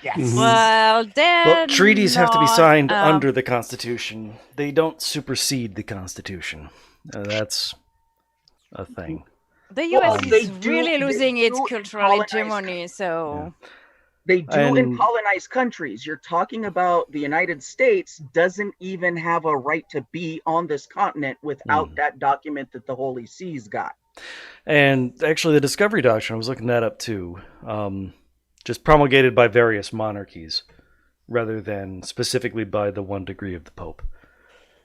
Yes. Mhm. Well, then. Well, treaties have to be not, signed under the Constitution. They don't supersede the Constitution. That's a thing. The Well, US they is do- really they losing its do cultural colonize- hegemony, so. They do in And- colonized countries. You're talking about the United States doesn't even have a right to be on this continent without that document that the Holy See's got. And actually, the Discovery Doctrine, I was looking that up too, just promulgated by various monarchies rather than specifically by the 1 degree of the Pope.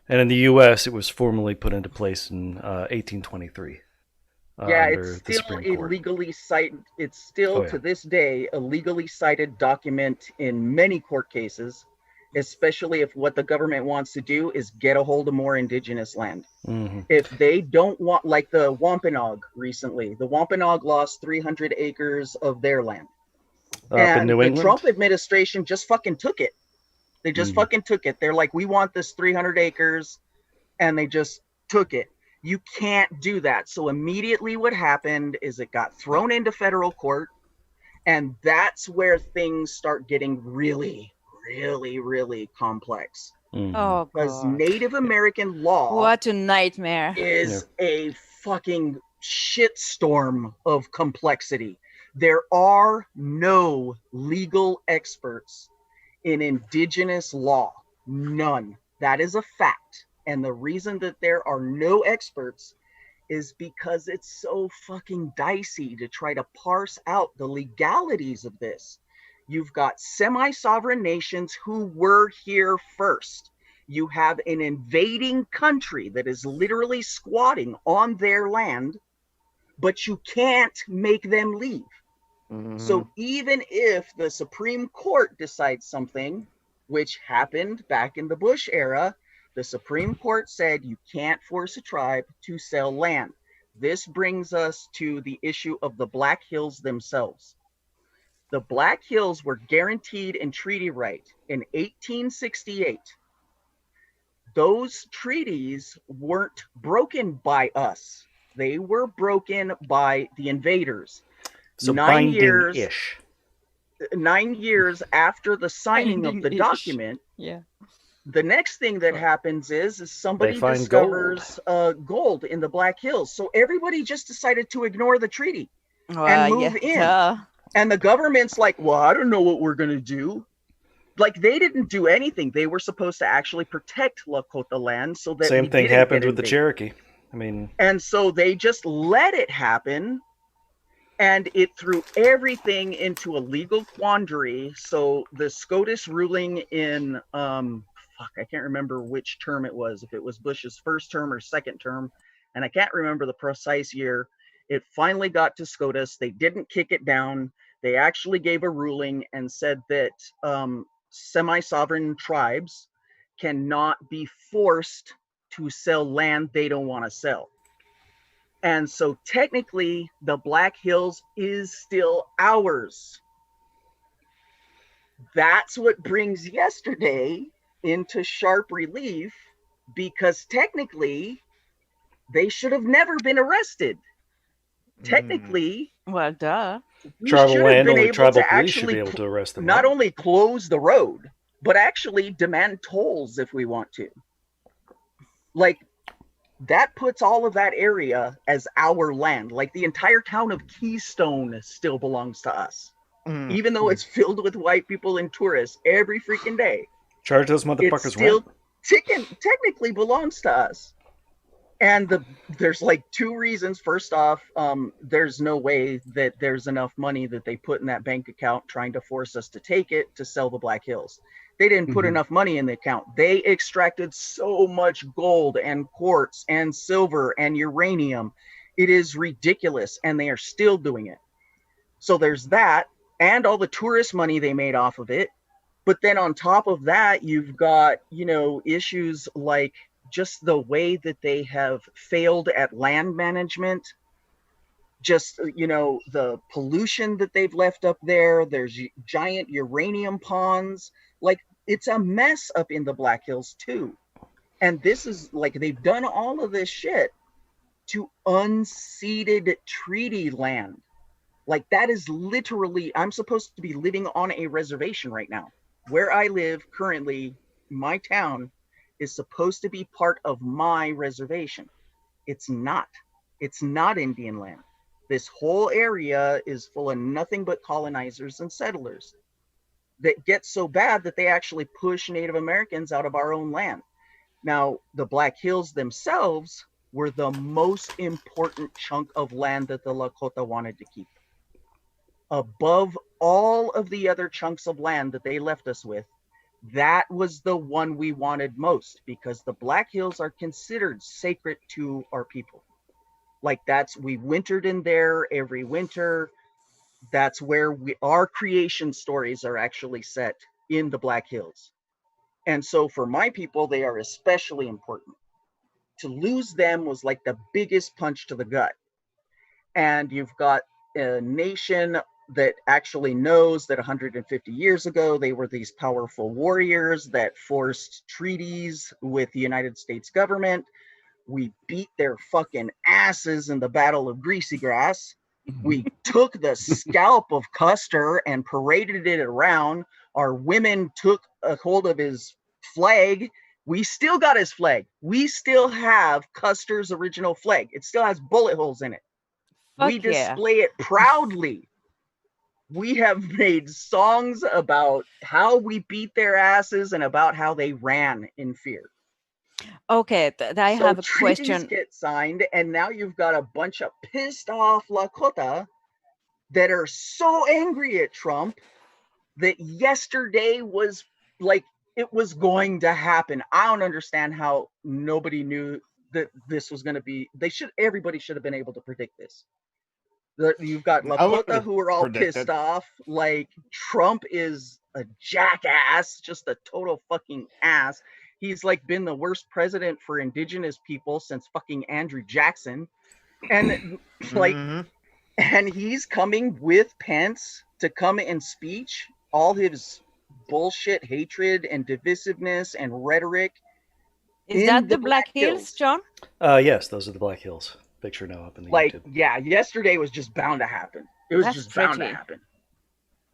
And in the U.S., it was formally put into place in 1823. Yeah, under it's the still Supreme a Court. legally cited. It's still Oh, yeah. to this day a legally cited document in many court cases, especially if what the government wants to do is get a hold of more indigenous land. Mm-hmm. If they don't want, like the Wampanoag recently, the Wampanoag lost 300 acres of their land, Up and in New the England? Trump administration just fucking took it. They just fucking took it. They're like, we want this 300 acres, and they just took it. You can't do that. So immediately what happened is it got thrown into federal court, and that's where things start getting really, really, really complex. Mm-hmm. Oh Because god. Native American law What a nightmare. is a fucking shitstorm of complexity. There are no legal experts in indigenous law. None. That is a fact. And the reason that there are no experts is because it's so fucking dicey to try to parse out the legalities of this. You've got semi-sovereign nations who were here first. You have an invading country that is literally squatting on their land, but you can't make them leave. So even if the Supreme Court decides something, which happened back in the Bush era, the Supreme Court said you can't force a tribe to sell land. This brings us to the issue of the Black Hills themselves. The Black Hills were guaranteed in treaty right in 1868. Those treaties weren't broken by us. They were broken by the invaders. So 9 years, binding-ish. 9 years after the signing of the Binding-ish. document, Yeah. the next thing that happens is somebody They find discovers gold in the Black Hills. So everybody just decided to ignore the treaty Well, move in. duh. And the government's like, well, I don't know what we're going to do. Like, they didn't do anything. They were supposed to actually protect Lakota land so that Same we thing didn't happened get with the invaded. Cherokee. I mean, And so they just let it happen, and it threw everything into a legal quandary. So the SCOTUS ruling in, I can't remember which term it was, if it was Bush's first term or second term, and I can't remember the precise year. It finally got to SCOTUS. They didn't kick it down. They actually gave a ruling and said that semi-sovereign tribes cannot be forced to sell land they don't want to sell. And so technically, the Black Hills is still ours. That's what brings yesterday into sharp relief, because technically, they should have never been arrested. Technically, Well, duh. we tribal should have land, been only able tribal to police should be actually able to arrest them. not right? only close the road, but actually demand tolls if we want to. Like, that puts all of that area as our land. Like, the entire town of Keystone still belongs to us, even though it's filled with white people and tourists every freaking day. Charge those It motherfuckers still rent. technically belongs to us. And there's like two reasons. First off, there's no way that there's enough money that they put in that bank account trying to force us to take it to sell the Black Hills. They didn't put enough money in the account. They extracted so much gold and quartz and silver and uranium. It is ridiculous, and they are still doing it. So there's that, and all the tourist money they made off of it. But then on top of that, you've got, issues like just the way that they have failed at land management, just, the pollution that they've left up there. There's giant uranium ponds. Like, it's a mess up in the Black Hills too. And this is like, they've done all of this shit to unceded treaty land. Like, that is literally, I'm supposed to be living on a reservation right now. Where I live currently, my town is supposed to be part of my reservation. It's not. It's not Indian land. This whole area is full of nothing but colonizers and settlers. that gets so bad that they actually push Native Americans out of our own land. Now, the Black Hills themselves were the most important chunk of land that the Lakota wanted to keep. Above all of the other chunks of land that they left us with, that was the one we wanted most, because the Black Hills are considered sacred to our people. Like, we wintered in there every winter. That's where our creation stories are actually set, in the Black Hills. And so for my people, they are especially important. To lose them was like the biggest punch to the gut. And you've got a nation that actually knows that 150 years ago, they were these powerful warriors that forced treaties with the United States government. We beat their fucking asses in the Battle of Greasy Grass. We took the scalp of Custer and paraded it around. Our women took a hold of his flag. We still got his flag. We still have Custer's original flag. It still has bullet holes in it. We display it proudly. We have made songs about how we beat their asses and about how they ran in fear. Okay, I have a treaties question. Get signed, and now you've got a bunch of pissed off Lakota that are so angry at Trump that yesterday was like it was going to happen. I don't understand how nobody knew that this was going to be. Everybody should have been able to predict this. You've got Lakota who are all pissed off. Like, Trump is a jackass, just a total fucking ass. He's like been the worst president for indigenous people since fucking Andrew Jackson. And like, and he's coming with Pence to come and speech all his bullshit hatred and divisiveness and rhetoric. Is that the Black Hills, John? Yes, those are the Black Hills. Picture now up in the YouTube. Yeah, yesterday was just bound to happen. It was just bound to happen.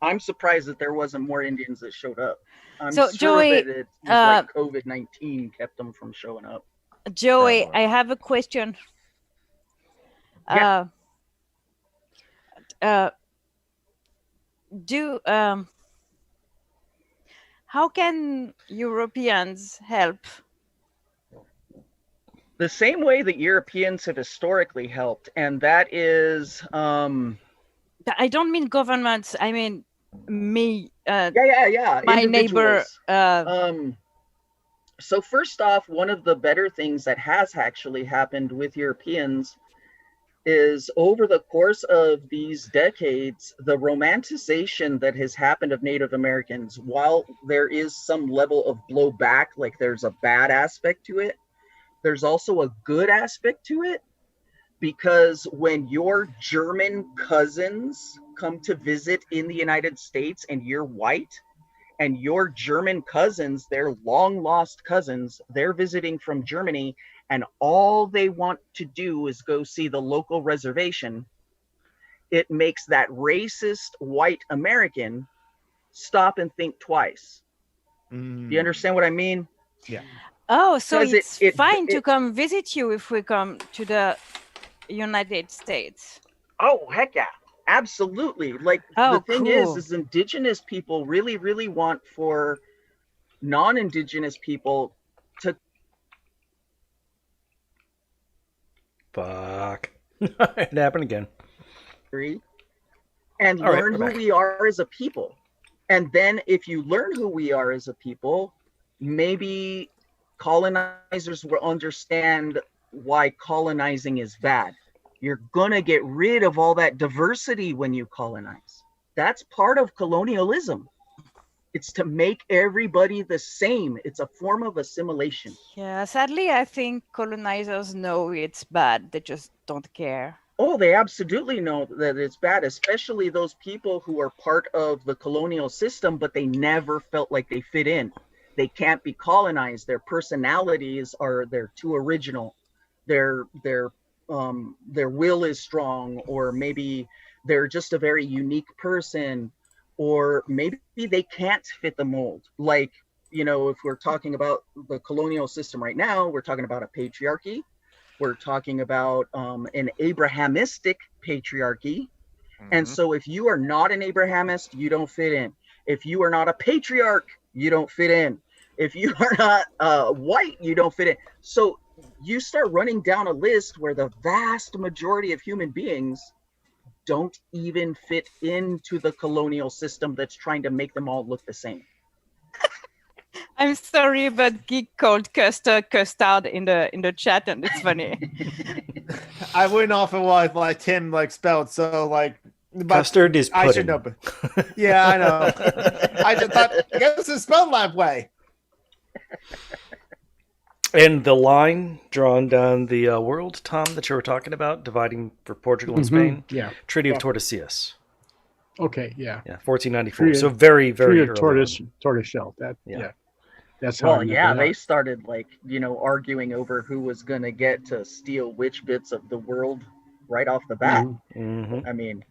I'm surprised that there wasn't more Indians that showed up. I'm sure Joey, that it's like COVID-19 kept them from showing up. Joey, I have a question. Yeah. How can Europeans help? The same way that Europeans have historically helped, and that is I don't mean governments, I mean me, my neighbor. So first off, one of the better things that has actually happened with Europeans is, over the course of these decades, the romanticization that has happened of Native Americans, while there is some level of blowback, like there's a bad aspect to it, there's also a good aspect to it, because when your German cousins come to visit in the United States and you're white, and your German cousins, their long lost cousins, they're visiting from Germany, and all they want to do is go see the local reservation, it makes that racist white American stop and think twice. Do you understand what I mean? Yeah. Oh, so it's fine to come visit you if we come to the United States. Oh, heck yeah. Absolutely. Like, the thing is indigenous people really, really want for non-indigenous people to... Fuck. It happened again. And learn who we are as a people. And then if you learn who we are as a people, maybe colonizers will understand why colonizing is bad. You're gonna get rid of all that diversity when you colonize. That's part of colonialism. It's to make everybody the same. It's a form of assimilation. Yeah, sadly, I think colonizers know it's bad. They just don't care. Oh, they absolutely know that it's bad, especially those people who are part of the colonial system, but they never felt like they fit in. They can't be colonized. Their personalities they're too original. Their will is strong, or maybe they're just a very unique person, or maybe they can't fit the mold. Like, you know, if we're talking about the colonial system right now, we're talking about a patriarchy. We're talking about an Abrahamistic patriarchy. And so if you are not an Abrahamist, you don't fit in. If you are not a patriarch, you don't fit in. If you are not white, you don't fit in. So you start running down a list where the vast majority of human beings don't even fit into the colonial system that's trying to make them all look the same. I'm sorry, but Geek called custard in the chat, and it's funny. I wouldn't offer what like Tim like spelled, so like but Custard is I should pudding. know. Yeah, I know. I just thought I guess it's spelled that way. And the line drawn down the world, Tom, that you were talking about, dividing for Portugal and Spain, Yeah. Treaty of Tordesillas. Okay. Yeah. Yeah, 1494. Treaty- So very, very Treaty of early tortoise shell. That. Yeah. Yeah. That's how. Well, I yeah, remember they that. started like, arguing over who was going to get to steal which bits of the world right off the bat. Mhm. on. Hmm. I mean,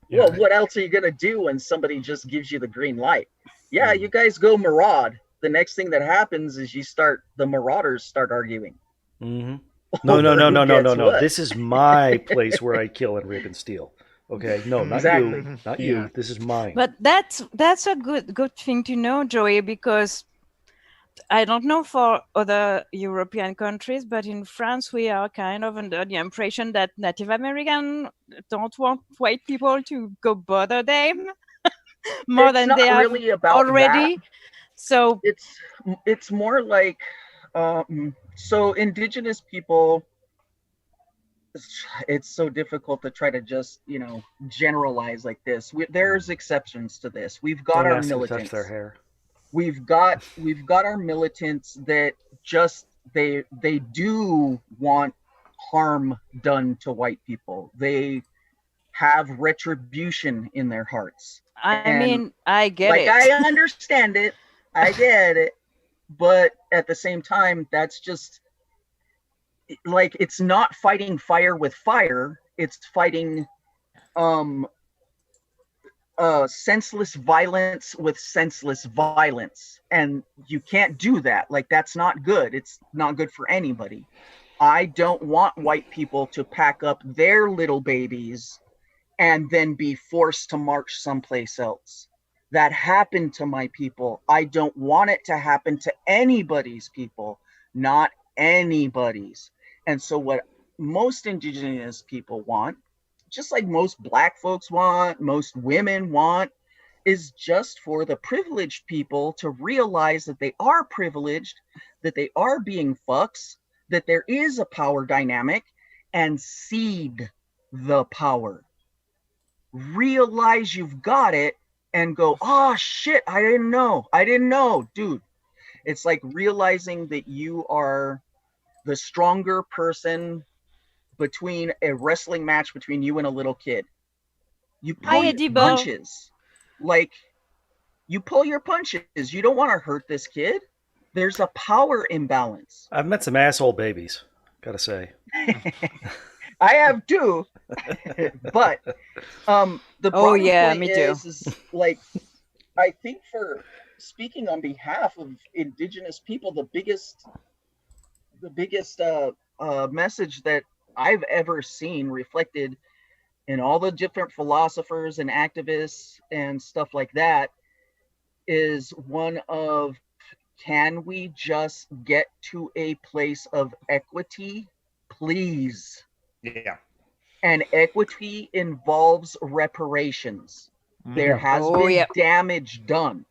Yeah. well, what else are you going to do when somebody just gives you the green light? Yeah, you guys go maraud. The next thing that happens is the marauders start arguing. Hmm. No. Who gets what. This is my place where I kill and rape and steal. Okay, no, not Exactly. you, not Yeah. you. This is mine. But that's a good thing to know, Joey, because I don't know for other European countries, but in France we are kind of under the impression that Native Americans don't want white people to go bother them more It's than not they have really about already. that. So It's more like so indigenous people, it's so difficult to try to just generalize like this. There's exceptions to this. We've got Don't our ask them to touch militants. their hair. We've got our militants that just they do want harm done to white people. They have retribution in their hearts. I mean, I get Like, it. I understand it. I get it. But at the same time, that's just like, it's not fighting fire with fire. It's fighting senseless violence with senseless violence. And you can't do that. Like, that's not good. It's not good for anybody. I don't want white people to pack up their little babies and then be forced to march someplace else. That happened to my people. I don't want it to happen to anybody's people, not anybody's. And so what most indigenous people want, just like most black folks want, most women want, is just for the privileged people to realize that they are privileged, that they are being fucks, that there is a power dynamic, and cede the power. Realize you've got it and go, oh shit, I didn't know, dude. It's like realizing that you are the stronger person between a wrestling match between you and a little kid. You pull your Edible. punches. Like, you pull your punches. You don't want to hurt this kid. There's a power imbalance. I've met some asshole babies, gotta say. I have too. But the bottom point me too. is like, I think, for speaking on behalf of indigenous people, the biggest message that I've ever seen reflected in all the different philosophers and activists and stuff like that is one of, can we just get to a place of equity, please? Yeah. And equity involves reparations. There has been damage done.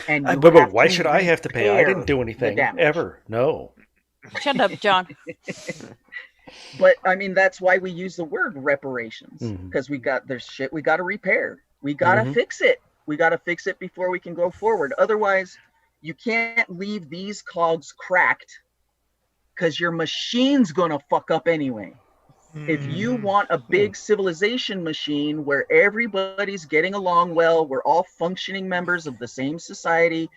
And you But have why to should I have to pay? I didn't do repair anything the damage. ever. No. Shut up, John. But I mean, that's why we use the word reparations, Mhm. because there's shit we got to repair. We got to fix it. We got to fix it before we can go forward. Otherwise, you can't leave these cogs cracked, because your machine's going to fuck up anyway. If you want a big civilization machine where everybody's getting along well, we're all functioning members of the same society,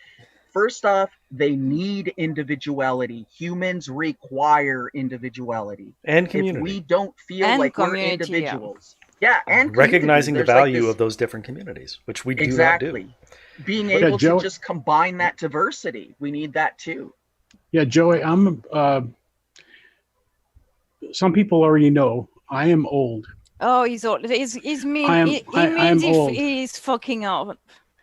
first off, they need individuality. Humans require individuality. And If community. we don't feel And like we're community, individuals. Yeah, and Recognizing the community. There's like value this- of those different communities, which we do exactly. not do. Being But, able Joe- to just combine that diversity. We need that too. Yeah, Joey, some people already know I am old. Oh, he's old. He's mean. I am- He I am means if old. he's fucking up.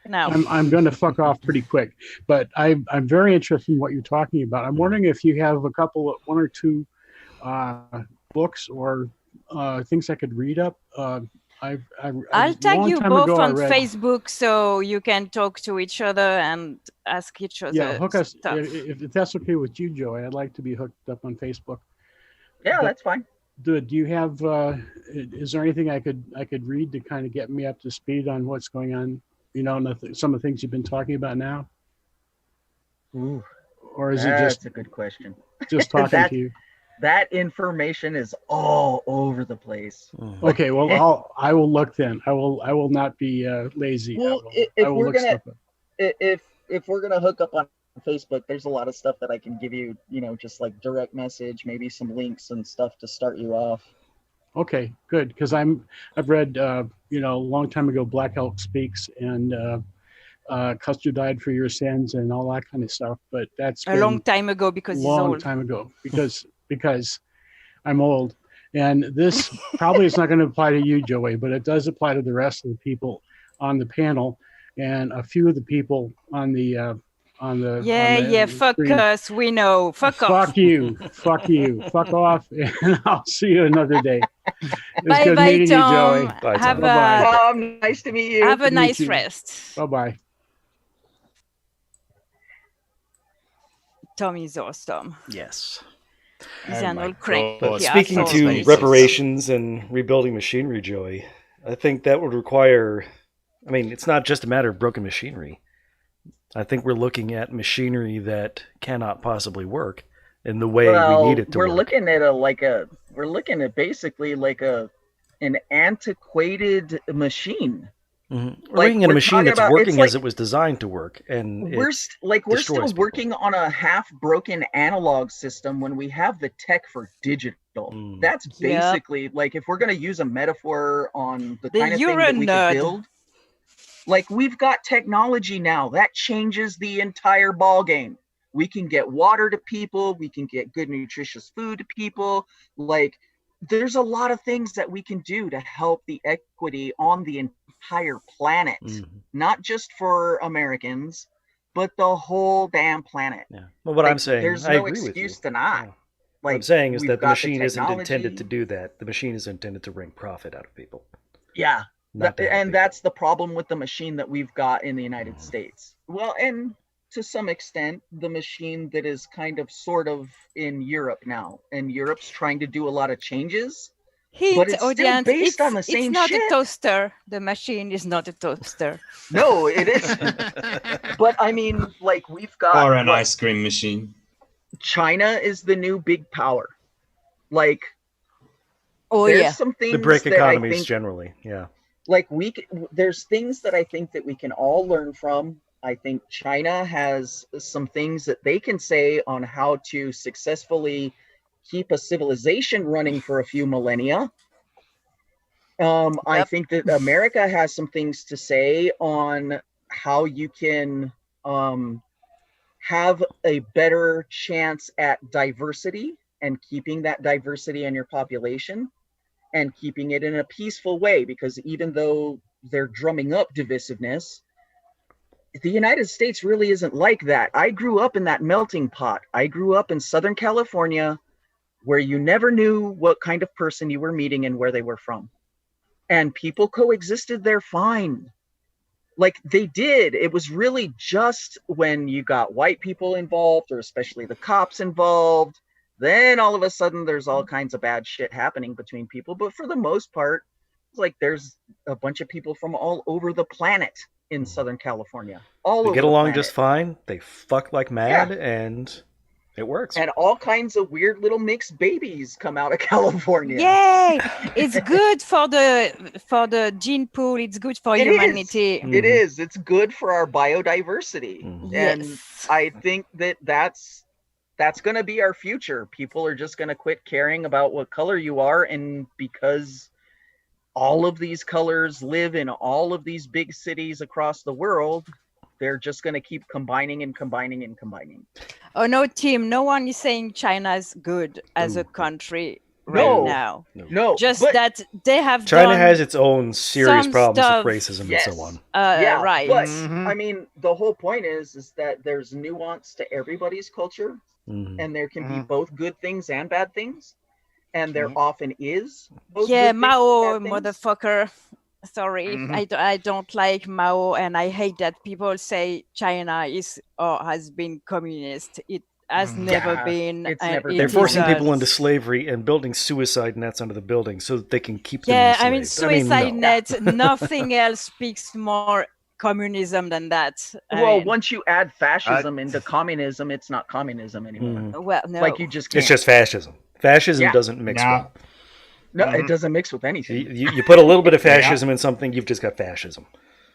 now. I'm going to fuck off pretty quick, but I'm very interested in what you're talking about. I'm wondering if you have one or two books or things I could read up. I'll tag long you time both ago, I on read- Facebook so you can talk to each other and ask each other. Yeah, hook us stuff. if that's okay with you, Joey. I'd like to be hooked up on Facebook. Yeah, But- that's fine. Do you have? Is there anything I could read to kind of get me up to speed on what's going on? You know, some of the things you've been talking about now, Ooh, or is it that's a good question. just talking That- to you? That information is all over the place. Okay, well, I will look then. I will not be lazy. Well, I if will we're look gonna stuff up. if we're gonna hook up on Facebook, there's a lot of stuff that I can give you, just like direct message, maybe some links and stuff to start you off. Okay, good, because I've read a long time ago Black Elk Speaks and Custer Died for Your Sins and all that kind of stuff, but that's A long time ago because he's long old. time ago because I'm old, and this probably is not going to apply to you, Joey, but it does apply to the rest of the people on the panel and a few of the people on the Fuck screen. us, we know. Fuck off. Fuck you, fuck off, and I'll see you another day. It's Bye good bye, meeting Tom. you, Joey. Bye, Have Tom. Bye-bye. Tom, nice to meet you. have a Good to meet nice you. rest. Bye bye. Tom is awesome. Yes. He's Oh an my old crank. God. But Yeah, speaking so- to Spaces. reparations and rebuilding machinery, Joey, I think that would require. I mean, it's not just a matter of broken machinery. I think we're looking at machinery that cannot possibly work in the way we need it to we're work. looking at basically like an antiquated machine. Mhm. We're like, looking at a we're machine talking that's about- working it's as it was designed to work, and We're destroys still people. working on a half broken analog system when we have the tech for digital. Mm. That's Yep. basically like if we're gonna use a metaphor on the The kind of thing that we Euronerd. could build. Like we've got technology now that changes the entire ball game. We can get water to people. We can get good nutritious food to people. Like there's a lot of things that we can do to help the equity on the entire planet, Mhm. not just for Americans, but the whole damn planet. Yeah. Well, what Like, I'm saying, there's I no agree with you. excuse to not. Yeah. Like What I'm saying is we've that the got machine isn't intended technology. to do that. The machine is intended to wring profit out of people. Yeah, Not to help and people. that's the problem with the machine that we've got in the United States. Well, and to some extent, the machine that is kind of sort of in Europe now, and Europe's trying to do a lot of changes. Hint, But it's still audience, based on the it's same not shit. a toaster. The machine is not a toaster. No, it isn't. But I mean, like we've got Or an what, ice cream machine. China is the new big power. Like Oh there's yeah. some things The brick that I economies think generally, yeah. like there's things that I think that we can all learn from. I think China has some things that they can say on how to successfully keep a civilization running for a few millennia. I Yep. think that America has some things to say on how you can have a better chance at diversity and keeping that diversity in your population and keeping it in a peaceful way, because even though they're drumming up divisiveness, the United States really isn't like that. I grew up in that melting pot. I grew up in Southern California where you never knew what kind of person you were meeting and where they were from. And people coexisted there fine. Like they did. It was really just when you got white people involved, or especially the cops involved, then all of a sudden there's all kinds of bad shit happening between people. But for the most part, it's like there's a bunch of people from all over the planet in Southern California. All They over get the along planet. just fine. They fuck like mad, and it works. And all kinds of weird little mixed babies come out of California. Yay! It's good for the gene pool. It's good for It is. humanity. Mhm. It is. It's good for our biodiversity. Mhm. And Yes. I think that's going to be our future. People are just going to quit caring about what color you are, and because all of these colors live in all of these big cities across the world, they're just going to keep combining and combining and combining. Oh no, Tim. No one is saying China's good as a country. right No. now. No, Just but, that they have China done has its own serious some problems stuff. with racism Yes. and so on. yeah, Right. but Mhm. I mean, the whole point is that there's nuance to everybody's culture, Mhm. and there can be Mhm. both good things and bad things, and there Mhm. often is both Yeah, good things Mao, and bad things. motherfucker. Sorry, Mhm. I don't like Mao, and I hate that people say China is or has been communist. It has never Yeah, been, it's and never it They're been forcing people isn't. into slavery and building suicide nets under the building so that they can keep them Yeah, enslaved. I mean, suicide no. net. Nothing else speaks more communism than that. Well, mean, once you add fascism into communism, it's not communism anymore. Mhm. well, no. Like you just can't. It's just fascism. Fascism Yeah. doesn't mix Now, well. No, Mhm. it doesn't mix with anything. You put a little bit of Yeah. fascism in something, you've just got fascism.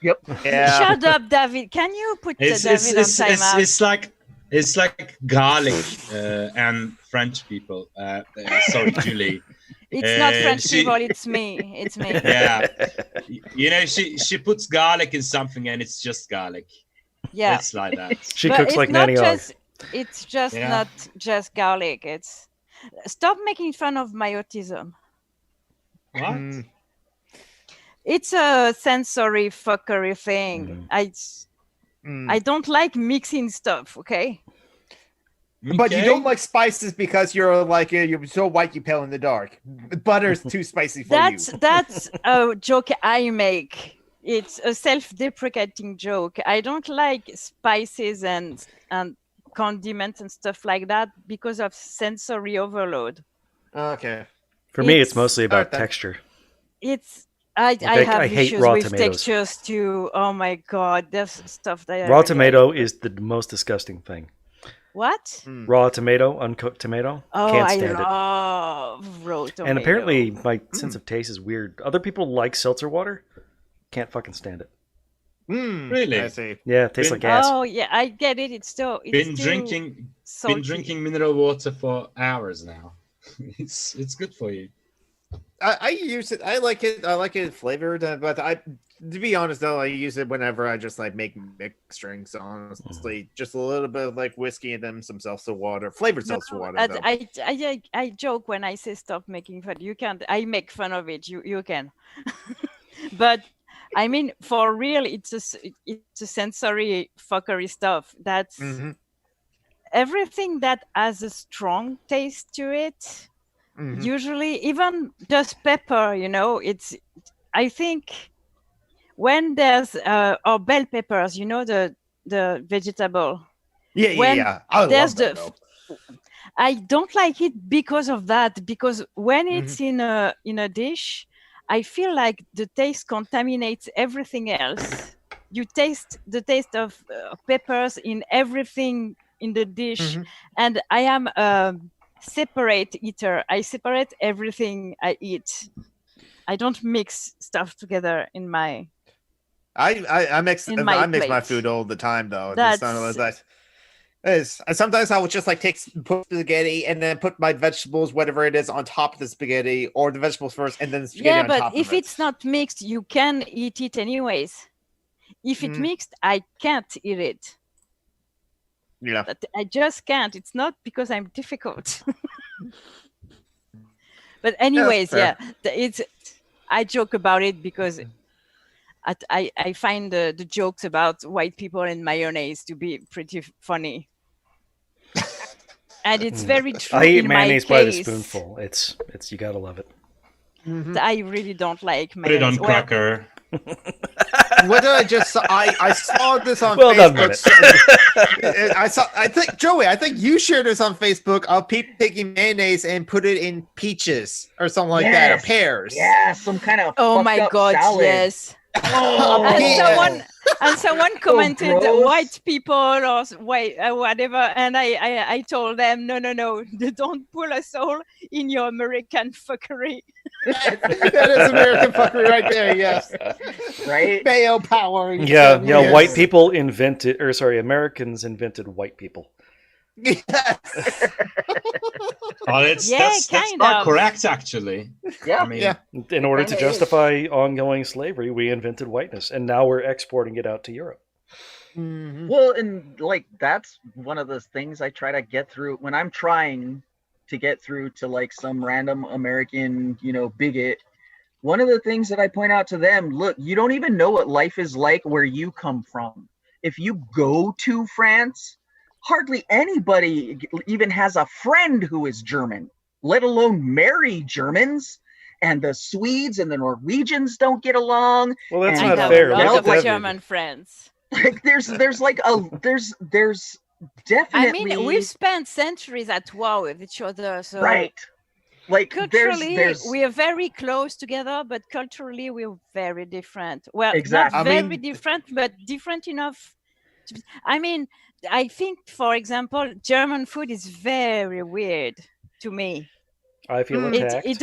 Yep. Yeah. Shut up, David. Can you put it's David on timeout? it's like garlic and French people. Sorry, Julie. It's not French she- people. It's me. It's me. Yeah, you know, she puts garlic in something and it's just garlic. Yeah. It's like that. She But cooks it's like not Nanny Og. just. It's just Yeah. not just garlic. It's stop making fun of my autism. What? Mm. It's a sensory fuckery thing. Mhm. I don't like mixing stuff. Okay. But you Okay. don't like spices because you're like you're so white you pale in the dark. Butter's too spicy for That's a joke I make. It's a self-deprecating joke. I don't like spices and condiments and stuff like that because of sensory overload. you. Okay. For me, it's It's- mostly about Alright then. texture. It's I have I hate issues raw with tomatoes. textures too. Oh my god, there's stuff that I Raw really tomato hate. is the most disgusting thing. What? Raw tomato, uncooked tomato, Oh, can't I stand it. love raw tomato. And apparently, my sense of taste is weird. Other people like seltzer water. Can't fucking stand it. Really? I see. Yeah, it tastes Been- like gas. Oh yeah, I get it. It's still Been drinking mineral water for hours now. It's good for you. I use it. I like it. I like it flavored. But to be honest though, I use it whenever I just like make mixed drinks. Honestly, just a little bit of like whiskey and then some seltzer water, flavored seltzer water. Though. I joke when I say stop making fun. You can't. I make fun of it. You can. But I mean, for real, it's a sensory fuckery stuff. That's Mhm. everything that has a strong taste to it. Mhm. Usually, even just pepper. It's. I think when there's or bell peppers, the vegetable. Yeah, when yeah. I there's love that though. I don't like it because of that. Because when it's in a dish, I feel like the taste contaminates everything else. You taste the taste of peppers in everything in the dish, and I am a separate eater. I separate everything I eat. I don't mix stuff together in my. I mix in my I mix my plate. food all the time though. That's- It's not like that. Sometimes I would just like put spaghetti and then put my vegetables, whatever it is, on top of the spaghetti, or the vegetables first and then the spaghetti Yeah, on but top if of it. it's not mixed, you can eat it anyways. If it's mixed, I can't eat it. Yeah. But I just can't. It's not because I'm difficult. But anyways, fair. it's. I joke about it because I find the jokes about white people and mayonnaise to be pretty funny. And it's very true I eat in mayonnaise my by the case. spoonful. It's you gotta love it. I really don't like Put it on mayonnaise. Well, cracker. What did I just saw? I saw this on Well done, Facebook. I think Joey, I think you shared this on Facebook of people taking mayonnaise and put it in peaches or something like that, or Yes. pears. Yeah, some kind of. oh fucked my up god, salad. yes. Oh, And someone commented gross. white people or white whatever, and I told them no, don't pull us all in your American fuckery. That is American fuckery right there. Yes, right? mayo power. Yeah, Yes. white people invented, or sorry, Americans invented white people. Yes. Oh, that's kind not of. correct, actually. Yeah. I mean, Yeah. In order to kinda is. justify ongoing slavery, we invented whiteness, and now we're exporting it out to Europe. Mhm. Well, and like that's one of those things I try to get through when I'm trying to get through to like some random American, bigot. One of the things that I point out to them, look, you don't even know what life is like where you come from. If you go to France, hardly anybody even has a friend who is German, let alone marry Germans. And the Swedes and the Norwegians don't get along. Well, that's I not have fair. a Look lot at of David. German friends. Like there's definitely. I mean, we've spent centuries at war with each other, so right. Like culturally there's we are very close together, but culturally we're very different. Well, Exactly. not I very mean- different, but different enough. I mean, I think, for example, German food is very weird to me. I feel Mm. attacked. It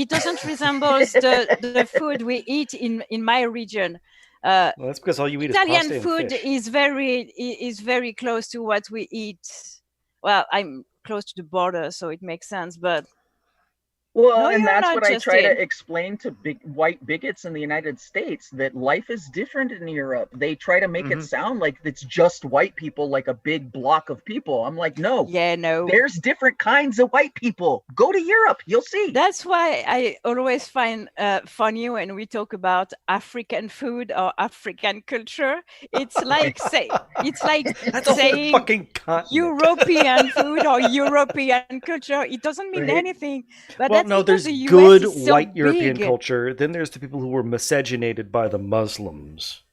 doesn't resemble the food we eat in my region. Well, that's because all you eat is Italian pasta and food fish. is very close to what we eat. Well, I'm close to the border, so it makes sense. But Well, no, and you're that's not, what I try Justin. to explain to big white bigots in the United States, that life is different in Europe. They try to make it sound like it's just white people, like a big block of people. I'm like, no, Yeah, no. there's different kinds of white people. Go to Europe, you'll see. That's why I always find funny when we talk about African food or African culture. It's like That's a whole saying fucking continent. European food or European culture. It doesn't mean Right. anything. But Well, that's no, because there's the US good is so white European big. culture. Then there's the people who were miscegenated by the Muslims.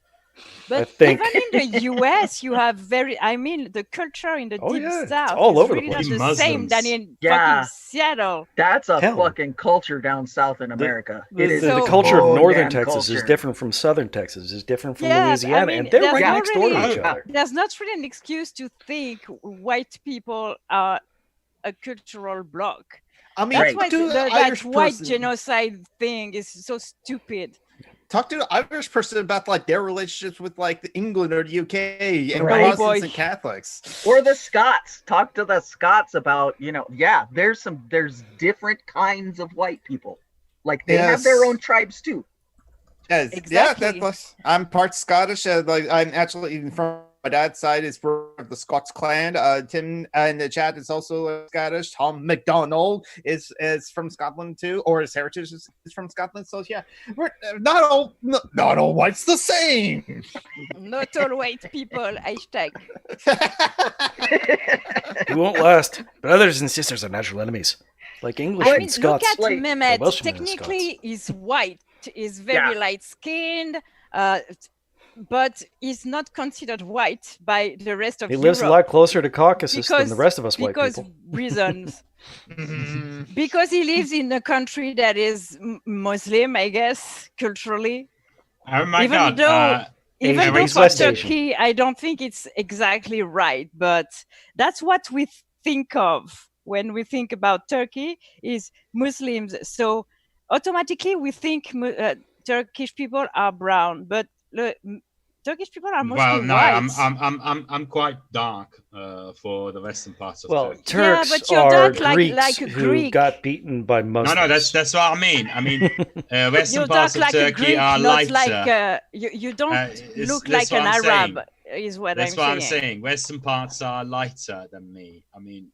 But think. even in the US, you have the culture in the Oh, deep yeah, it's south all is over the really place. not the same than Muslims. in Yeah. fucking Seattle. That's a Hell. fucking culture down south in America. The, It is the So- culture of full northern damn Texas is culture. different from southern Texas, is different from Yeah, Louisiana, I mean, and they're there's right not next door to really- each other. There's not really an excuse to think white people are a cultural block. I mean, That's Right. why talk to an that Irish white person. genocide thing is so stupid. Talk to an Irish person about like their relationships with like England or the UK and Right. Protestants Boy. and Catholics. Or the Scots. Talk to the Scots about, there's different kinds of white people. Like they have their Yes. own tribes too. Yes, Exactly. I'm part Scottish. Like I'm actually even from my dad's side is part of the Scots clan. Tim in the chat is also Scottish. Tom McDonald is from Scotland too, or his heritage is from Scotland. So yeah, we're not all whites the same. Not all white people. Hashtag. We won't last. Brothers and sisters are natural enemies. Like English I and mean, Scots. look at like- Mehmet. Welshmen and Technically, he's white. He's very Yeah. light-skinned, but he's not considered white by the rest of He Europe. lives a lot closer to Caucasus than the rest of us white because people. reasons. Mhm. Because he lives in a country that is Muslim, I guess, culturally. Oh my Even god. though- Even Asian, though he's for West Asian. Turkey, I don't think it's exactly right, but that's what we think of when we think about Turkey is Muslims. So automatically we think Turkish people are brown, but Turkish people are mostly well, no, white. I'm quite dark for the western parts of Well, Turkey. Turks but you're are dark like Greeks a who Greek. got beaten by Muslims. No, that's what I mean. I mean, western You're parts dark of like a Turkey Greek, are not lighter. like you don't It's- look that's like an what I'm Arab. saying. Is what That's I'm what saying. I'm saying. Western parts are lighter than me. I mean,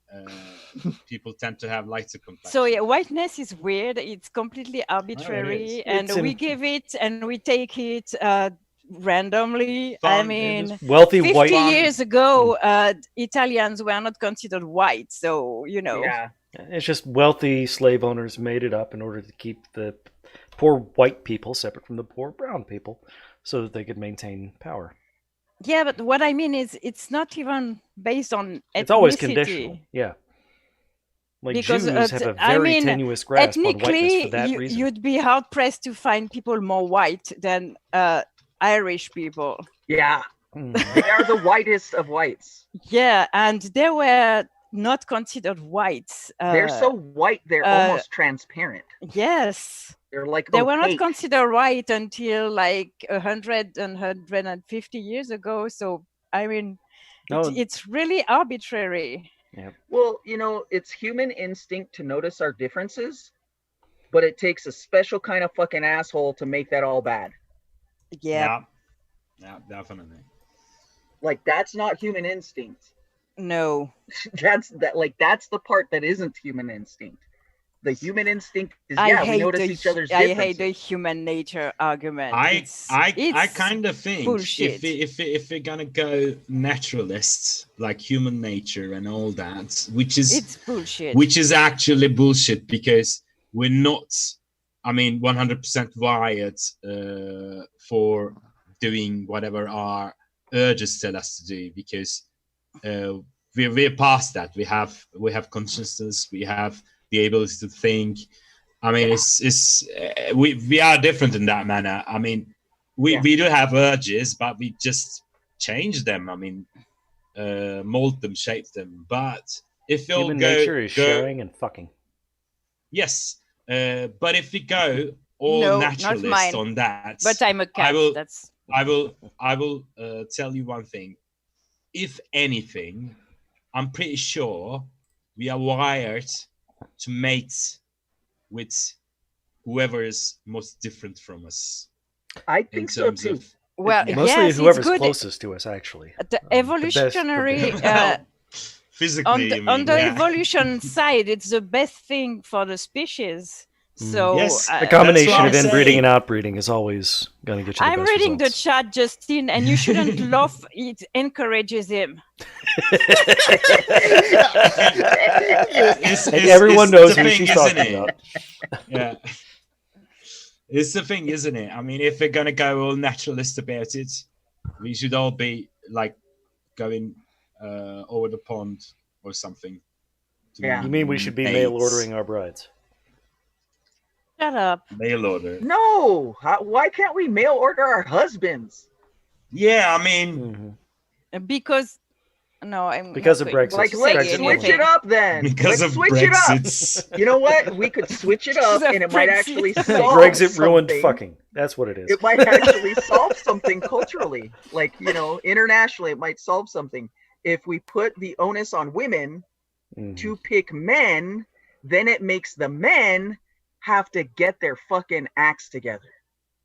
people tend to have lighter complexion. So yeah, whiteness is weird. It's completely arbitrary, is. and It's we in- give it and we take it randomly. I Fun, it mean, Wealthy 50 white. years ago, Italians were not considered white, so Yeah. It's just wealthy slave owners made it up in order to keep the poor white people separate from the poor brown people, so that they could maintain power. Yeah, but what I mean is, it's not even based on ethnicity. It's always conditional. Yeah. Like Because, Jews have a I very mean, tenuous grasp on whiteness Ethnically, for that reason. you'd be hard pressed to find people more white than Irish people. Yeah. Hmm. They are the whitest of whites. Yeah, and they were not considered whites. They're so white, they're almost transparent. Yes. They're like They were not opaque. considered white until like 150 years ago. So, I mean, No, it's really arbitrary. Well, it's human instinct to notice our differences, but it takes a special kind of fucking asshole to make that all bad. Yeah. Yeah, definitely. Like, that's not human instinct. No. That's the part that isn't human instinct. The human instinct is I we hate notice the each other's I differences. hate the human nature argument. I It's kind of think bullshit. if we're gonna go naturalists, like human nature and all that, which It's bullshit. is actually bullshit, because we're not, I mean, 100% wired for doing whatever our urges tell us to do, because we're past that. We have consciousness, we have the ability to think. I mean, we are different in that manner. I mean, we do have urges, but we just change them. I mean, mold them, shape them. But if you'll Human go, nature is sharing and fucking. yes, but if we go all No, not naturalist mine. on that, But I'm a cat. I will tell you one thing. If anything, I'm pretty sure we are wired to mate with whoever is most different from us. I In think so terms too. of Well, Mostly yes, whoever's it's good. closest to us, actually. The evolutionary physically, on the evolution side, it's the best thing for the species. So Yes, The combination what of I'm inbreeding saying. and outbreeding is always going to get you the I'm best reading the results. chat, Justin, and you shouldn't laugh. It encourages him. And everyone knows who she's talking about. Yeah. It's the thing, isn't it? I mean, if we're going to go all naturalist about it, we should all be like going over the pond or something. Yeah. You mean we should be mail ordering our brides? Shut up. Mail order. No, why can't we mail order our husbands? Yeah, I mean, Because no, I'm Because not of going Brexit. to Like, say let's Brexit switch anything. it up then. because Let's of switch it up. Brexit. You know what? We could switch it up, Because of and it might Brexit. actually solve Brexit ruined something. fucking. That's what it is. It might actually solve something culturally, like, internationally. It might solve something if we put the onus on women to pick men. Then it makes the men have to get their fucking acts together.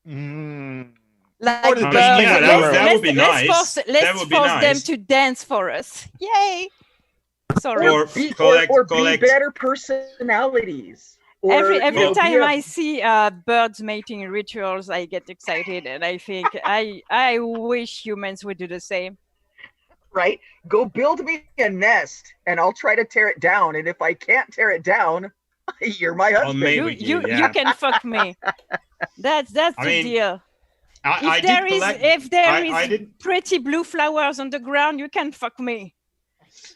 Like, Or the but yeah, that would be nice. Let's That would be force them nice. to dance for us. Yay! Sorry. Or Be better personalities. Or, Every be time a- I see birds mating rituals, I get excited, and I think I wish humans would do the same. right, go build me a nest, and I'll try to tear it down. And if I can't tear it down, you're my husband. mate You with you, you, you yeah. can fuck me. That's I the mean, deal. I If there is did. pretty blue flowers on the ground, you can fuck me.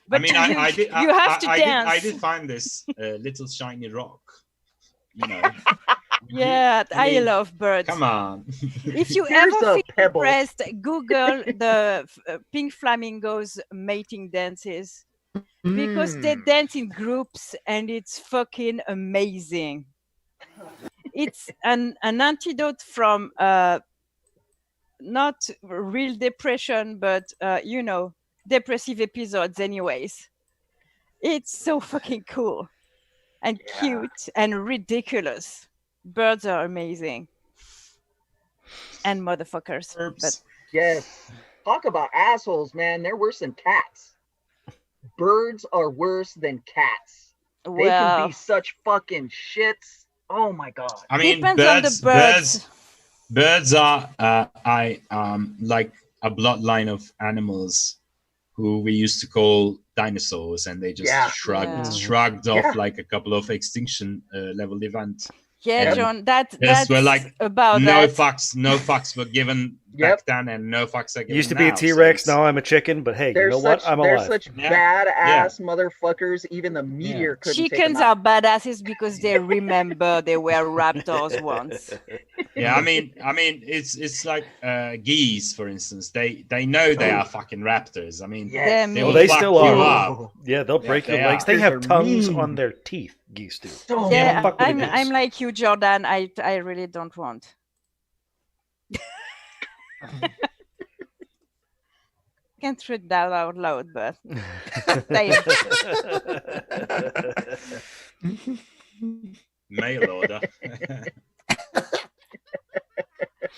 But I mean, you have to dance. I did find this little shiny rock. You know. Yeah, I mean, love birds. Come on. If you Here's ever a feel pebble. depressed, Google the pink flamingos mating dances because they dance in groups and it's fucking amazing. It's an antidote from not real depression, but depressive episodes anyways. It's so fucking cool and cute and ridiculous. Birds are amazing. And motherfuckers. But Yes. Talk about assholes, man. They're worse than cats. Birds are worse than cats. They can be such fucking shits. Oh my god. I mean, depends on the birds. Birds are like a bloodline of animals who we used to call dinosaurs, and they just shrugged off like a couple of extinction level events. Yeah, And John, that's were like about no that. fucks were given back then, and no fucks are given Used to be a now, T-Rex, so now I'm a chicken, but hey, you know what? I'm They're alive. such badass motherfuckers. Even the meteor couldn't take Chickens them out. are badasses because they remember they were raptors once. yeah, I mean, it's like geese, for instance. They know they are fucking raptors. I mean, Them they Well, will they fuck still you are. up. Yeah, they'll break they your legs. are. They have They're tongues mean. on their teeth, geese do. So Yeah, Don't fuck with a I'm goose. like you, Jordan. I really don't want. Can't read that out loud, but damn. Mail order.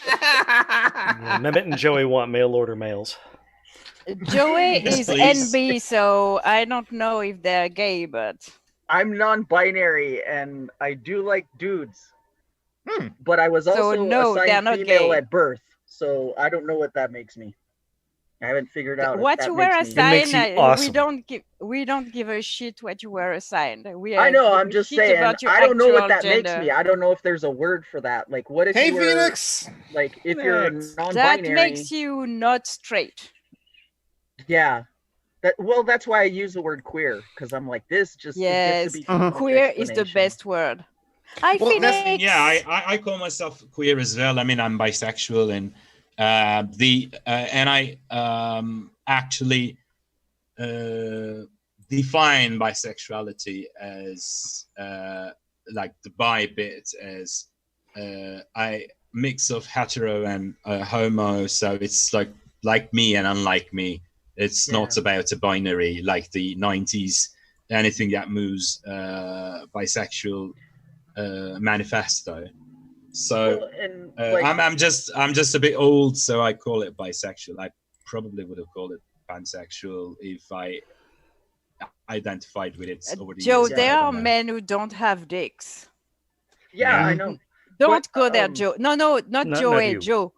Yeah, Mehmet and Joey want mail order males. Joey Yes, is please. NB, so I don't know if they're gay, but I'm non-binary and I do like dudes. Hmm. But I was So also no, they're assigned not female gay. at birth, so I don't know what that makes me. I haven't figured out if what that you were makes me. It makes assigned, you awesome. we don't give a shit what you were assigned. We I know, give I'm a just shit saying, about your I don't know what actual that makes gender. me. I don't know if there's a word for that. Like, what if Hey, you were, Phoenix. like, if you're Next. That non-binary? makes you not straight. Yeah. That's why I use the word queer, because I'm like, this just it Yes, gets to be too much queer is the explanation. best word. Hi, Well, Phoenix. that's- Yeah, I call myself queer as well. I mean, I'm bisexual, and I actually define bisexuality as like the bi bit as I mix of hetero and homo. So it's like me and unlike me. It's not about a binary like the 90s. Anything that moves bisexual manifesto. So Well, and like, I'm just a bit old, so I call it bisexual. I probably would have called it pansexual if I identified with it over the Joe, years. but there I are don't know. men who don't have dicks. yeah, Yeah. I know. Don't But, go there, Joe. No, not Not Joey, you. Joe.